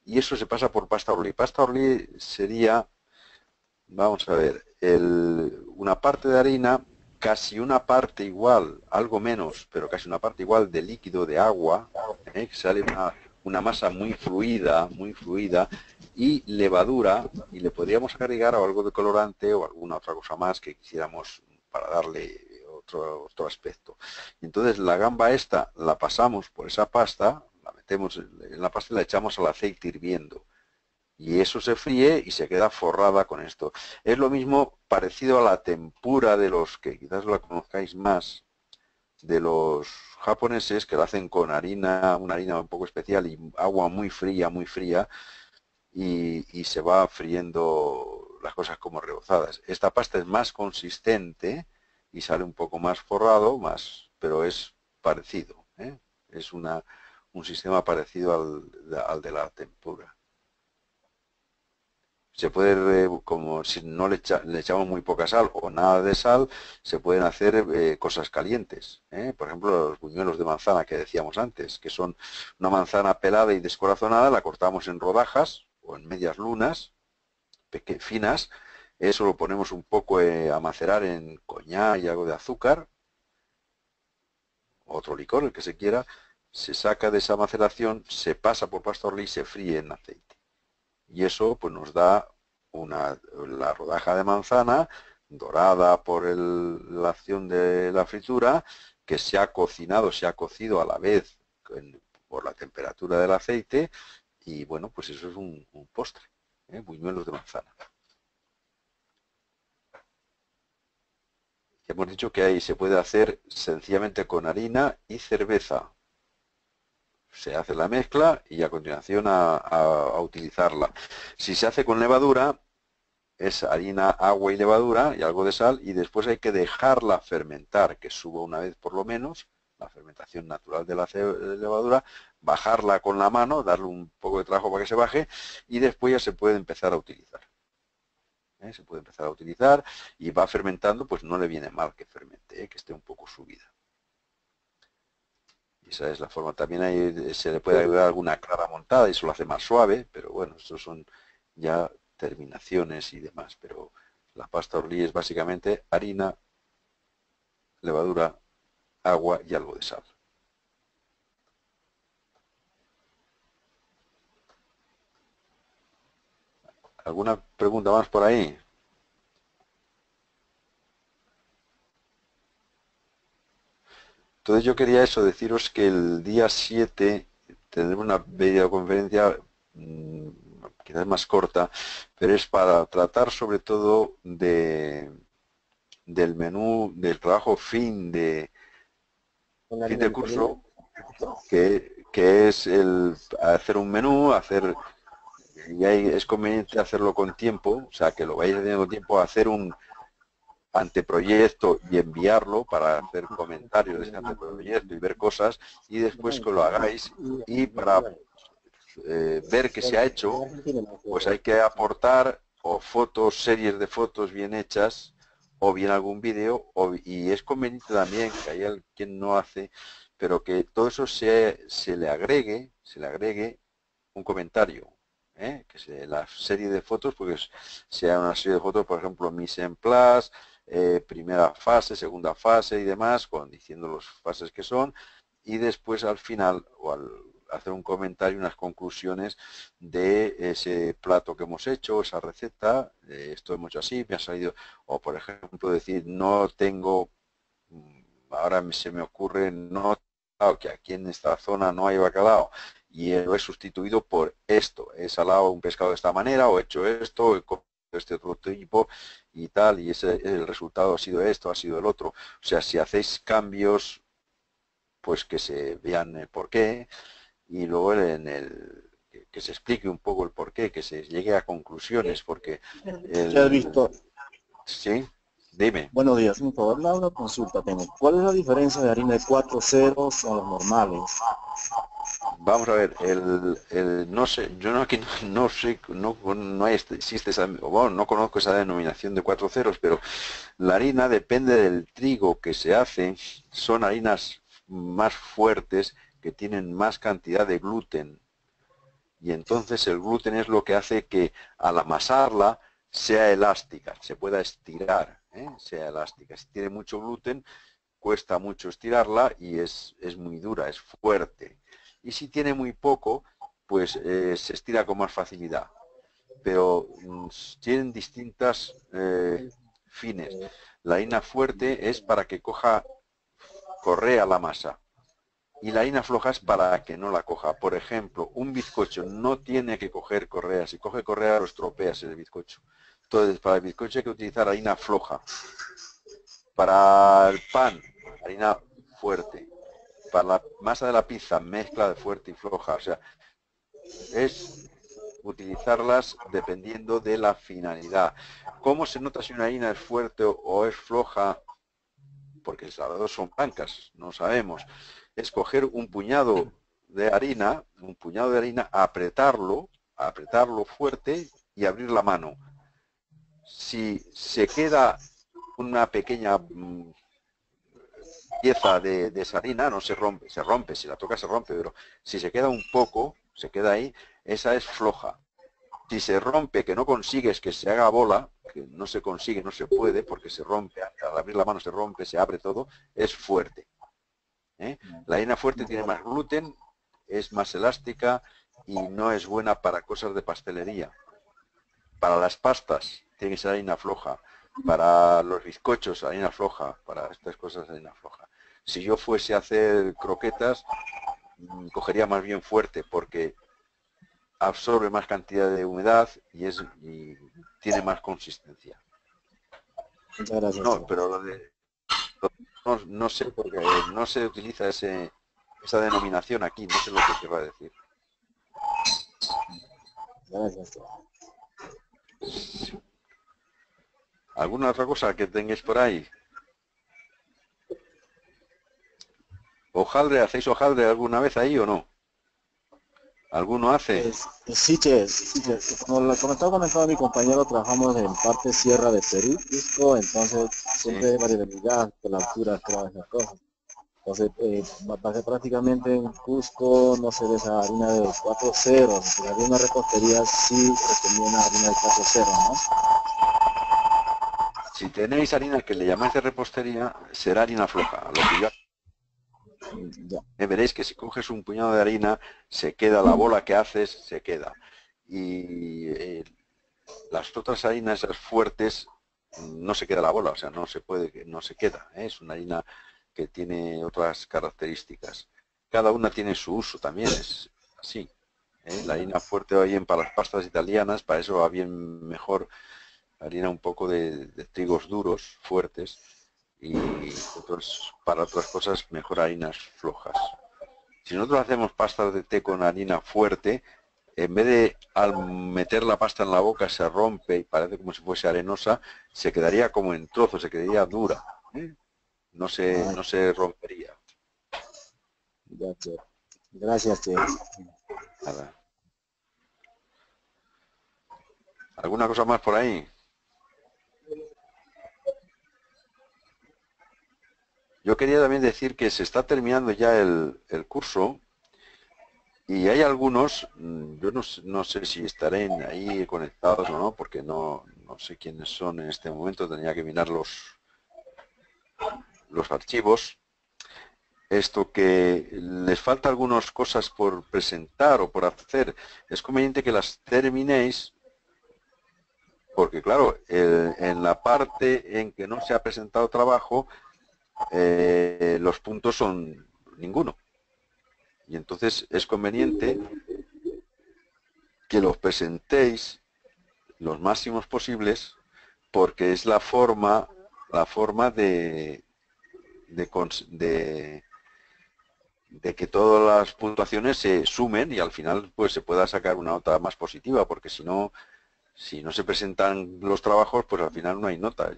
y eso se pasa por pasta Orly. Pasta Orly sería, vamos a ver, una parte de harina, casi una parte igual, algo menos, pero casi una parte igual de líquido de agua, que sale una masa muy fluida, y levadura, y le podríamos agregar algo de colorante o alguna otra cosa más que quisiéramos para darle otro aspecto. Entonces la gamba esta la pasamos por esa pasta, la metemos en la pasta y la echamos al aceite hirviendo y eso se fríe y se queda forrada con esto. Es lo mismo parecido a la tempura de los que quizás la conozcáis más, de los japoneses que lo hacen con harina, una harina un poco especial y agua muy fría y se va friendo las cosas como rebozadas. Esta pasta es más consistente y sale un poco más forrado, pero es parecido, ¿eh? Es un sistema parecido al de la tempura. Se puede, como si no le echamos muy poca sal o nada de sal, se pueden hacer cosas calientes. Por ejemplo, los buñuelos de manzana que decíamos antes, que son una manzana pelada y descorazonada, la cortamos en rodajas o en medias lunas, finas, eso lo ponemos un poco a macerar en coñac y algo de azúcar, otro licor, el que se quiera, se saca de esa maceración, se pasa por pasta Orly y se fríe en aceite. Y eso pues nos da la rodaja de manzana dorada por la acción de la fritura, que se ha cocinado, se ha cocido a la vez por la temperatura del aceite y bueno, pues eso es un postre, buñuelos de manzana. Ya hemos dicho que ahí se puede hacer sencillamente con harina y cerveza. Se hace la mezcla y a continuación a utilizarla. Si se hace con levadura, es harina, agua y levadura y algo de sal y después hay que dejarla fermentar, que suba una vez por lo menos, la fermentación natural de la levadura, bajarla con la mano, darle un poco de trabajo para que se baje y después ya se puede empezar a utilizar. Se puede empezar a utilizar y va fermentando, pues no le viene mal que fermente, que esté un poco subida. Y esa es la forma. También se le puede agregar alguna clara montada y eso lo hace más suave, pero bueno, estos son ya terminaciones y demás. Pero la pasta Orly es básicamente harina, levadura, agua y algo de sal. ¿Alguna pregunta más por ahí? Entonces yo quería eso, deciros que el día 7 tendremos una videoconferencia quizás más corta, pero es para tratar sobre todo del menú, del trabajo fin de curso, que es el hacer un menú, y ahí es conveniente hacerlo con tiempo, o sea, que lo vayáis haciendo con tiempo, hacer un anteproyecto y enviarlo para hacer comentarios de ese anteproyecto y ver cosas, y después que lo hagáis, y para ver qué se ha hecho, pues hay que aportar o fotos, series de fotos bien hechas, o bien algún vídeo, y es conveniente también que hay quien no hace, pero que todo eso se le agregue un comentario, que la serie de fotos, pues sea una serie de fotos, por ejemplo, mise en place, primera fase, segunda fase y demás, diciendo las fases que son, y después al final, o al hacer un comentario, unas conclusiones de ese plato que hemos hecho, esa receta, esto hemos hecho así, me ha salido, o por ejemplo decir, no tengo, ahora se me ocurre, no, que aquí en esta zona no hay bacalao, y lo he sustituido por esto, he salado un pescado de esta manera, o he hecho esto, he comido este otro tipo y tal, y el resultado ha sido esto, ha sido el otro. O sea, si hacéis cambios, pues que se vean el porqué, y luego que se explique un poco el porqué, que se llegue a conclusiones, porque Ya he visto. Sí, dime. Buenos días, por favor, una consulta tengo. ¿Cuál es la diferencia de harina de 4 ceros con los normales? Vamos a ver, no sé, yo no, aquí no sé, no existe esa, bueno, no conozco esa denominación de 4 ceros, pero la harina depende del trigo que se hace, son harinas más fuertes que tienen más cantidad de gluten, y entonces el gluten es lo que hace que al amasarla sea elástica, se pueda estirar, sea elástica. Si tiene mucho gluten, cuesta mucho estirarla y es muy dura, es fuerte. Y si tiene muy poco, pues se estira con más facilidad. Pero tienen distintas fines. La harina fuerte es para que coja correa la masa. Y la harina floja es para que no la coja. Por ejemplo, un bizcocho no tiene que coger correa. Si coge correa, lo estropeas el bizcocho. Entonces, para el bizcocho hay que utilizar harina floja. Para el pan, harina fuerte. Para la masa de la pizza, mezcla de fuerte y floja. O sea, es utilizarlas dependiendo de la finalidad. ¿Cómo se nota si una harina es fuerte o es floja? Porque las dos son blancas, no sabemos. Es coger un puñado de harina, apretarlo fuerte y abrir la mano. Si se queda una pequeña pieza de esa harina, no se rompe, si la toca se rompe, pero si se queda un poco, se queda ahí, esa es floja. Si se rompe, que no consigues que se haga bola, que no se consigue, no se puede, porque se rompe, al abrir la mano se rompe, se abre todo, es fuerte. La harina fuerte tiene más gluten, es más elástica y no es buena para cosas de pastelería. Para las pastas tiene que ser harina floja. Para los bizcochos, harina floja. Para estas cosas, harina floja. Si yo fuese a hacer croquetas, cogería más bien fuerte, porque absorbe más cantidad de humedad y tiene más consistencia. Muchas gracias. No, pero no sé, porque no se utiliza esa denominación aquí, no sé lo que querrá decir. Gracias. ¿Alguna otra cosa que tengáis por ahí? ¿Hojaldre? ¿Hacéis hojaldre alguna vez ahí o no? ¿Alguno hace? Sí, che. Como estaba comentando mi compañero, trabajamos en parte Sierra de Perú, Cusco, entonces siempre hay variabilidad de la altura, todas esas cosas. Entonces, prácticamente en Cusco no se ve esa harina de 4 ceros, si había una repostería sí recomienda harina de 4 ceros, ¿no? Si tenéis harina que le llamáis de repostería, será harina floja. Lo que yo veréis que si coges un puñado de harina, se queda la bola que haces, se queda. Y las otras harinas, esas fuertes, no se queda la bola, o sea, no se queda. Es una harina que tiene otras características. Cada una tiene su uso también, es así. La harina fuerte va bien para las pastas italianas, para eso va bien mejor harina un poco de trigos duros, fuertes, y para otras cosas mejor harinas flojas. Si nosotros hacemos pastas de té con harina fuerte, en vez de al meter la pasta en la boca se rompe y parece como si fuese arenosa, se quedaría como en trozos, se quedaría dura. No se rompería. Ya, che. Gracias, che. Nada. ¿Alguna cosa más por ahí? Yo quería también decir que se está terminando ya el curso y hay algunos, yo no sé si estarán ahí conectados o no, porque no sé quiénes son en este momento, tendría que mirar los archivos. Esto que les falta algunas cosas por presentar o por hacer, es conveniente que las terminéis, porque claro, en la parte en que no se ha presentado trabajo, los puntos son ninguno. Y entonces es conveniente que los presentéis los máximos posibles, porque es la forma de que todas las puntuaciones se sumen y al final pues se pueda sacar una nota más positiva, porque si no se presentan los trabajos, pues al final no hay nota.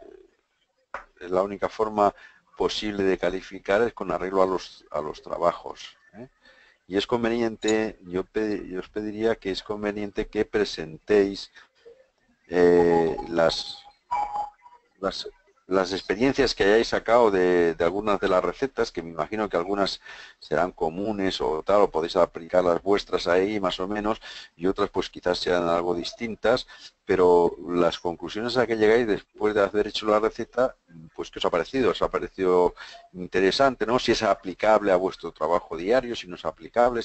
Es la única forma posible de calificar es con arreglo a los trabajos, ¿eh? Y es conveniente, yo os pediría que es conveniente que presentéis las experiencias que hayáis sacado de algunas de las recetas, que me imagino que algunas serán comunes o tal, o podéis aplicar las vuestras ahí más o menos, y otras pues quizás sean algo distintas, pero las conclusiones a que llegáis después de haber hecho la receta, pues ¿qué os ha parecido? ¿Os ha parecido interesante, no? Si es aplicable a vuestro trabajo diario, si no es aplicable,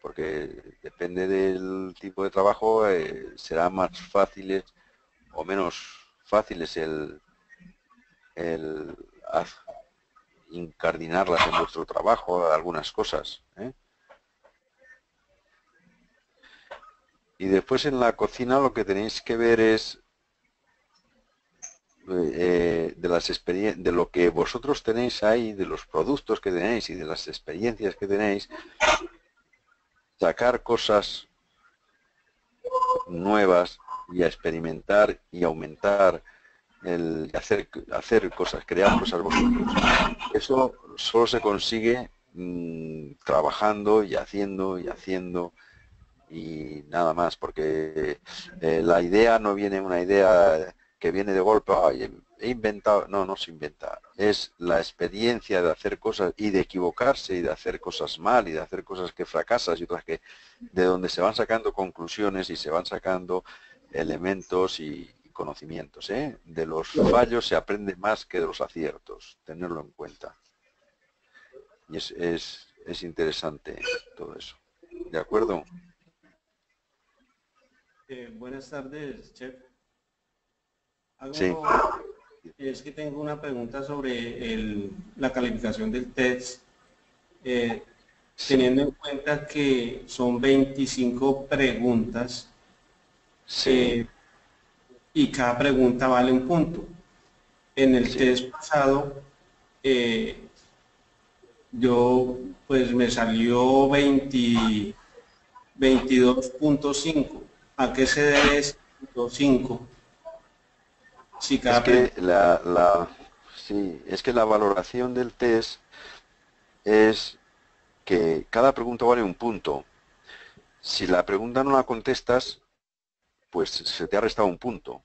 porque depende del tipo de trabajo, será más fáciles o menos fáciles el incardinarlas en vuestro trabajo, algunas cosas, ¿eh? Y después en la cocina lo que tenéis que ver es de lo que vosotros tenéis ahí, de los productos que tenéis y de las experiencias que tenéis, sacar cosas nuevas y a experimentar y aumentar hacer cosas, crear cosas vosotros. Eso solo se consigue trabajando y haciendo y nada más, porque la idea no viene una idea que viene de golpe, he inventado, no se inventa, es la experiencia de hacer cosas y de equivocarse y de hacer cosas mal y de hacer cosas que fracasas y otras que de donde se van sacando conclusiones y se van sacando elementos y conocimientos, ¿eh? De los fallos se aprende más que de los aciertos, tenerlo en cuenta. Y es interesante todo eso. ¿De acuerdo? Buenas tardes, chef. Sí. Es que tengo una pregunta sobre la calificación del test, teniendo en cuenta que son 25 preguntas. Sí. Y cada pregunta vale un punto. En el test pasado, yo pues me salió 22.5. ¿A qué se debe ese 5? Si cada es que la valoración del test es que cada pregunta vale un punto. Si la pregunta no la contestas, pues se te ha restado un punto.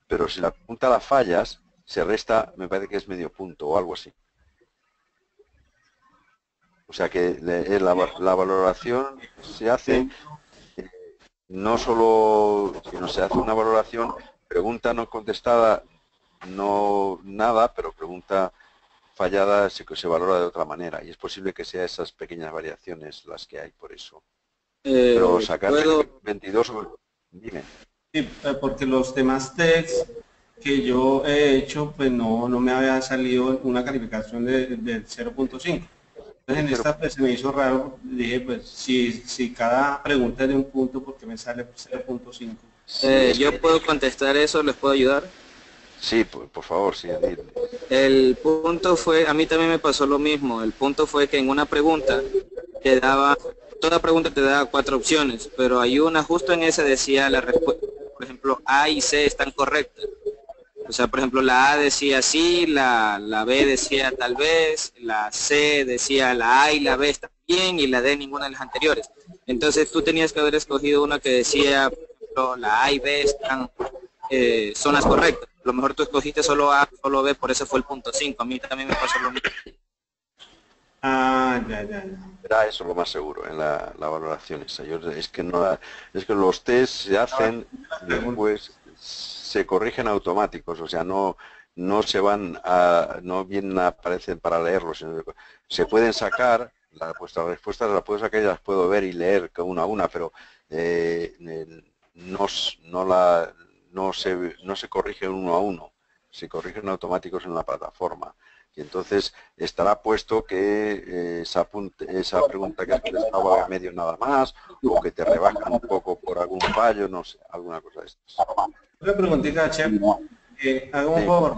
Pero si la pregunta la fallas, se resta, me parece que es medio punto o algo así. O sea que la valoración se hace no solo, sino se hace una valoración, pregunta no contestada, no nada, pero pregunta fallada se valora de otra manera. Y es posible que sea esas pequeñas variaciones las que hay por eso. Pero sacar 22, dime. Sí, porque los demás tests que yo he hecho, pues no me había salido una calificación de 0.5. Entonces en esta pues, se me hizo raro, dije pues si cada pregunta es de un punto, ¿por qué me sale 0.5? Yo puedo contestar eso, ¿les puedo ayudar? Sí, por favor, sí. El punto fue, a mí también me pasó lo mismo, el punto fue que en una pregunta te daba, toda pregunta te daba 4 opciones, pero hay una justo en esa decía la respuesta, por ejemplo, A y C están correctas. O sea, por ejemplo, la A decía sí, la B decía tal vez, la C decía la A y la B están bien y la D ninguna de las anteriores. Entonces tú tenías que haber escogido una que decía, por ejemplo, la A y B están son las correctas. A lo mejor tú escogiste solo A, solo B, por eso fue el punto 5. A mí también me pasó lo mismo. Ah, ya. Era eso lo más seguro en la valoración esa. Es que no, es que los test se hacen y después se corrigen automáticos, o sea, no se van a, no vienen a aparecer para leerlos, sino que se pueden sacar, vuestras respuestas las puedo sacar y las puedo ver y leer una a una, pero no se corrigen uno a uno, se corrigen automáticos en la plataforma. Y entonces estará puesto que esa pregunta que has contestado a medio nada más, o que te rebajan un poco por algún fallo, no sé, alguna cosa de estas. Una preguntita, Chef. Haga un favor,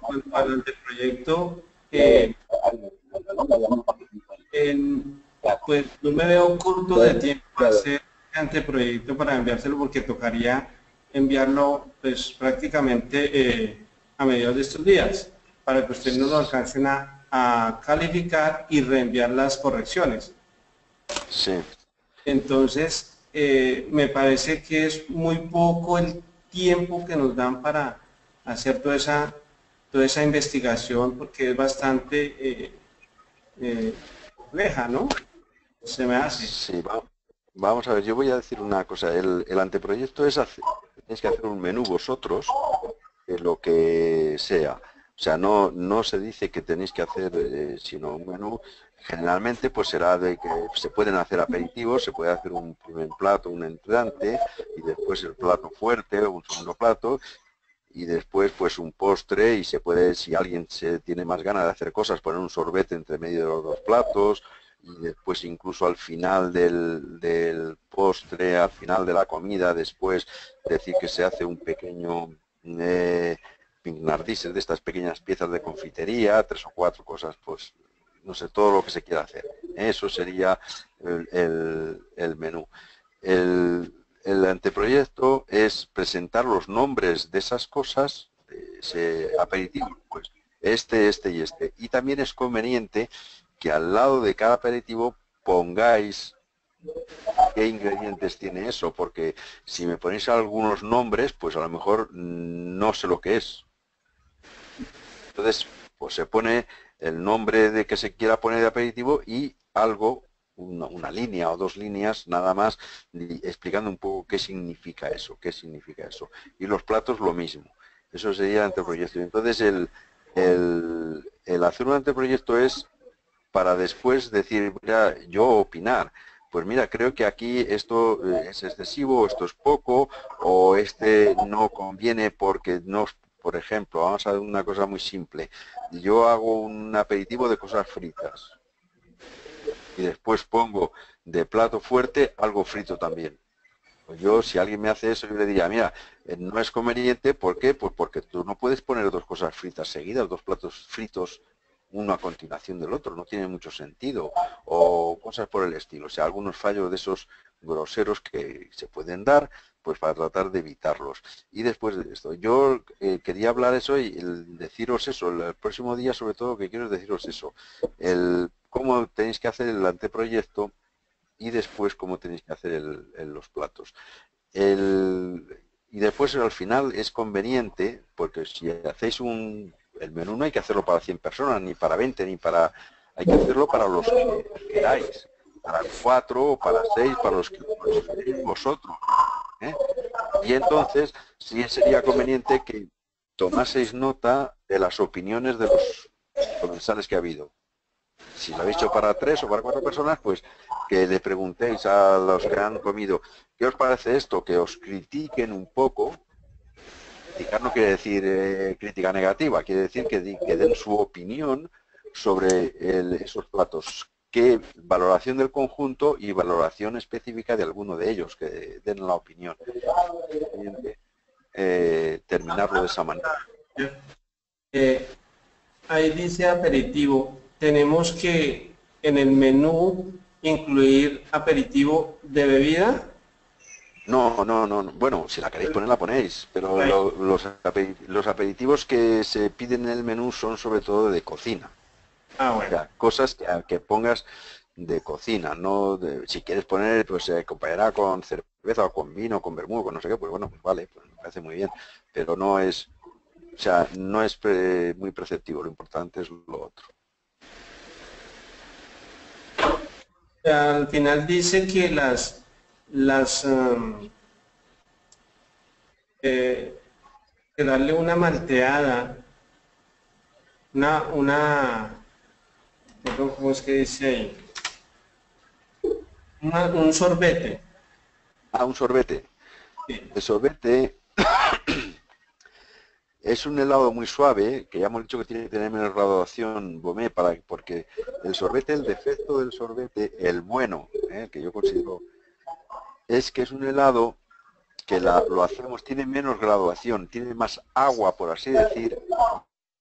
cuanto al anteproyecto, pues no me veo corto de tiempo para hacer anteproyecto para enviárselo, porque tocaría enviarlo pues prácticamente a mediados de estos días, para que ustedes no lo alcancen a calificar y reenviar las correcciones. Sí. Entonces, me parece que es muy poco el tiempo que nos dan para hacer toda esa investigación, porque es bastante compleja, ¿no? Se me hace. Sí, vamos a ver, yo voy a decir una cosa. El anteproyecto es tenéis que hacer un menú vosotros, de lo que sea. O sea, no se dice que tenéis que hacer, sino un menú. Generalmente pues será de que se pueden hacer aperitivos, se puede hacer un primer plato, un entrante, y después el plato fuerte, un segundo plato, y después pues un postre, y se puede, si alguien tiene más ganas de hacer cosas, poner un sorbete entre medio de los dos platos, y después incluso al final del postre, al final de la comida, después decir que se hace un pequeño pignardises, de estas pequeñas piezas de confitería, 3 o 4 cosas, pues no sé, todo lo que se quiera hacer. Eso sería el menú. El anteproyecto es presentar los nombres de esas cosas, ese aperitivo, pues este y este. Y también es conveniente que al lado de cada aperitivo pongáis qué ingredientes tiene eso, porque si me ponéis algunos nombres, pues a lo mejor no sé lo que es. Entonces, pues se pone el nombre de que se quiera poner de aperitivo y algo, una línea o 2 líneas nada más, explicando un poco qué significa eso. Y los platos lo mismo. Eso sería el anteproyecto. Entonces el hacer un anteproyecto es para después decir, mira, yo opinar. Pues mira, creo que aquí esto es excesivo, esto es poco, o este no conviene porque no. Por ejemplo, vamos a ver una cosa muy simple. Yo hago un aperitivo de cosas fritas y después pongo de plato fuerte algo frito también. Pues yo, si alguien me hace eso, yo le diría, mira, no es conveniente, ¿por qué? Pues porque tú no puedes poner 2 cosas fritas seguidas, 2 platos fritos uno a continuación del otro, no tiene mucho sentido, o cosas por el estilo. O sea, algunos fallos de esos groseros que se pueden dar, pues para tratar de evitarlos. Y después de esto, yo quería hablar eso y deciros eso, el próximo día sobre todo que quiero es deciros eso, cómo tenéis que hacer el anteproyecto y después cómo tenéis que hacer los platos. Y después al final es conveniente, porque si hacéis el menú no hay que hacerlo para 100 personas, ni para 20, hay que hacerlo para los que queráis, para 4 o para 6, para los que queréis vosotros. Y entonces sí sería conveniente que tomaseis nota de las opiniones de los comensales que ha habido. Si lo habéis hecho para 3 o para 4 personas, pues que le preguntéis a los que han comido, ¿qué os parece esto? Que os critiquen un poco. Criticar no quiere decir crítica negativa, quiere decir que den su opinión sobre esos platos. ¿Qué valoración del conjunto y valoración específica de alguno de ellos? Que den la opinión. Terminarlo de esa manera. Ahí dice aperitivo. Tenemos que en el menú incluir aperitivo de bebida. No. Bueno, si la queréis poner, la ponéis. Pero los aperitivos que se piden en el menú son sobre todo de cocina. Bueno. O sea, cosas que pongas de cocina, no si quieres poner, pues se acompañará con cerveza cerveza o con vino, con vermú, con no sé qué, pues bueno, pues vale, pues me parece muy bien, pero no es, o sea, no es muy preceptivo, lo importante es lo otro. Al final dice que que darle una malteada, ¿cómo es que dice ahí? Un sorbete. Ah, un sorbete. Sí. El sorbete es un helado muy suave, que ya hemos dicho que tiene que tener menos graduación Beaumet, porque el sorbete, el defecto del sorbete, el bueno, que yo considero, es que es un helado que lo hacemos, tiene menos graduación, tiene más agua, por así decir,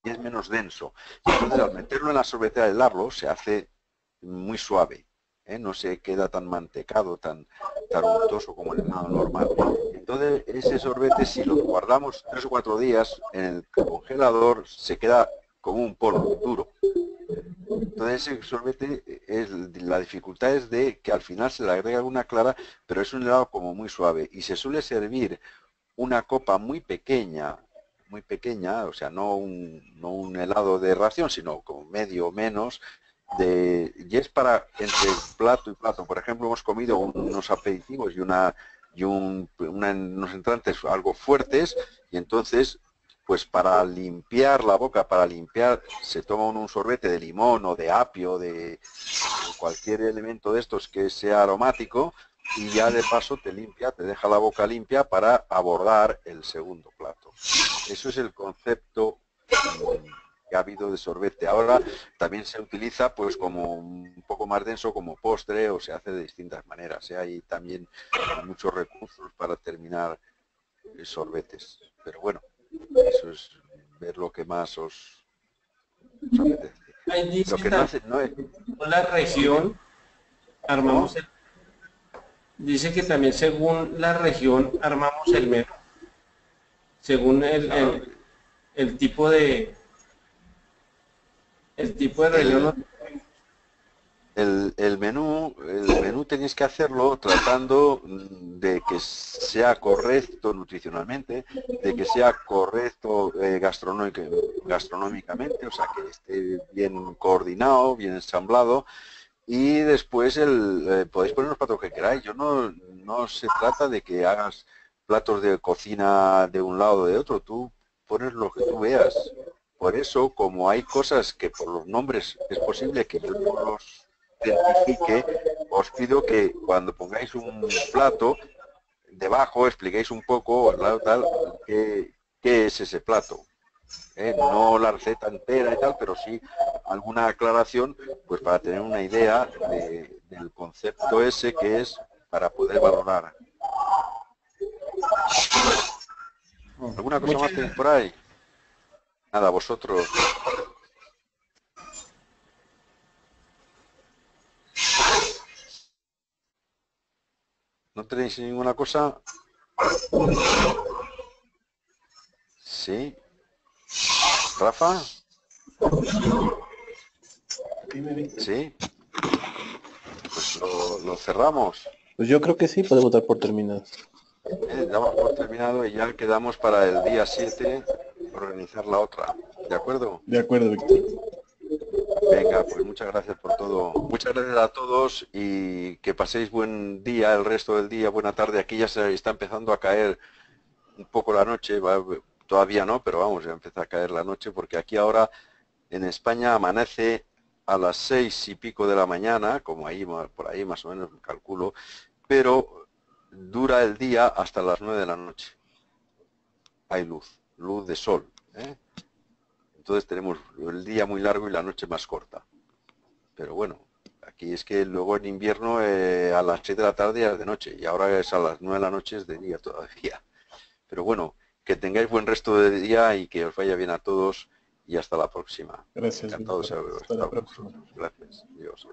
y es menos denso. Y entonces al meterlo en la sorbetera y helarlo, se hace muy suave, no se queda tan mantecado, tan untoso como el helado normal. Entonces ese sorbete, si lo guardamos 3 o 4 días en el congelador, se queda como un polvo duro. Entonces ese sorbete, la dificultad es de que al final se le agrega una clara, pero es un helado como muy suave y se suele servir una copa muy pequeña, o sea, no un helado de ración, sino como medio o menos, y es para entre plato y plato. Por ejemplo, hemos comido unos aperitivos unos entrantes algo fuertes, y entonces, pues para limpiar la boca, se toma un sorbete de limón o de apio, de cualquier elemento de estos que sea aromático, y ya de paso te deja la boca limpia para abordar el segundo plato. Eso es el concepto que ha habido de sorbete. Ahora también se utiliza pues como un poco más denso como postre, o se hace de distintas maneras. Hay también muchos recursos para terminar sorbetes. Pero bueno, eso es ver lo que más os apetece. Ahí dice Lo que no hace, no es... la región, armamos el, dice que también según la región armamos el menú, según el tipo de región. El menú tenéis que hacerlo tratando de que sea correcto nutricionalmente, de que sea correcto gastronómicamente, o sea, que esté bien coordinado, bien ensamblado, y después podéis poner los platos que queráis. No se trata de que hagas platos de cocina de un lado o de otro, tú pones lo que tú veas. Por eso, como hay cosas que por los nombres es posible que yo no los identifique, os pido que cuando pongáis un plato, debajo expliquéis un poco qué es ese plato. No la receta entera y tal, pero sí alguna aclaración, pues para tener una idea del concepto ese que es para poder valorar. ¿Alguna cosa más tenéis por ahí? Nada, vosotros. ¿No tenéis ninguna cosa? Sí. ¿Rafa? Sí. Pues lo cerramos. Pues yo creo que sí, podemos dar por terminado. Damos por terminado y ya quedamos para el día 7 organizar la otra. ¿De acuerdo? De acuerdo, Víctor. Venga, pues muchas gracias por todo. Muchas gracias a todos y que paséis buen día, el resto del día, buena tarde. Aquí ya se está empezando a caer un poco la noche, todavía no, pero vamos, ya empieza a caer la noche porque aquí ahora en España amanece a las 6 y pico de la mañana, como ahí, por ahí más o menos calculo, pero dura el día hasta las 9 de la noche. Hay luz de sol, Entonces tenemos el día muy largo y la noche más corta. Pero bueno, aquí es que luego en invierno a las 7 de la tarde ya es de noche y ahora es a las 9 de la noche es de día todavía. Pero bueno, que tengáis buen resto de día y que os vaya bien a todos y hasta la próxima. Gracias. Encantado de Víctor. saber. Hasta la próxima. Gracias. Adiós.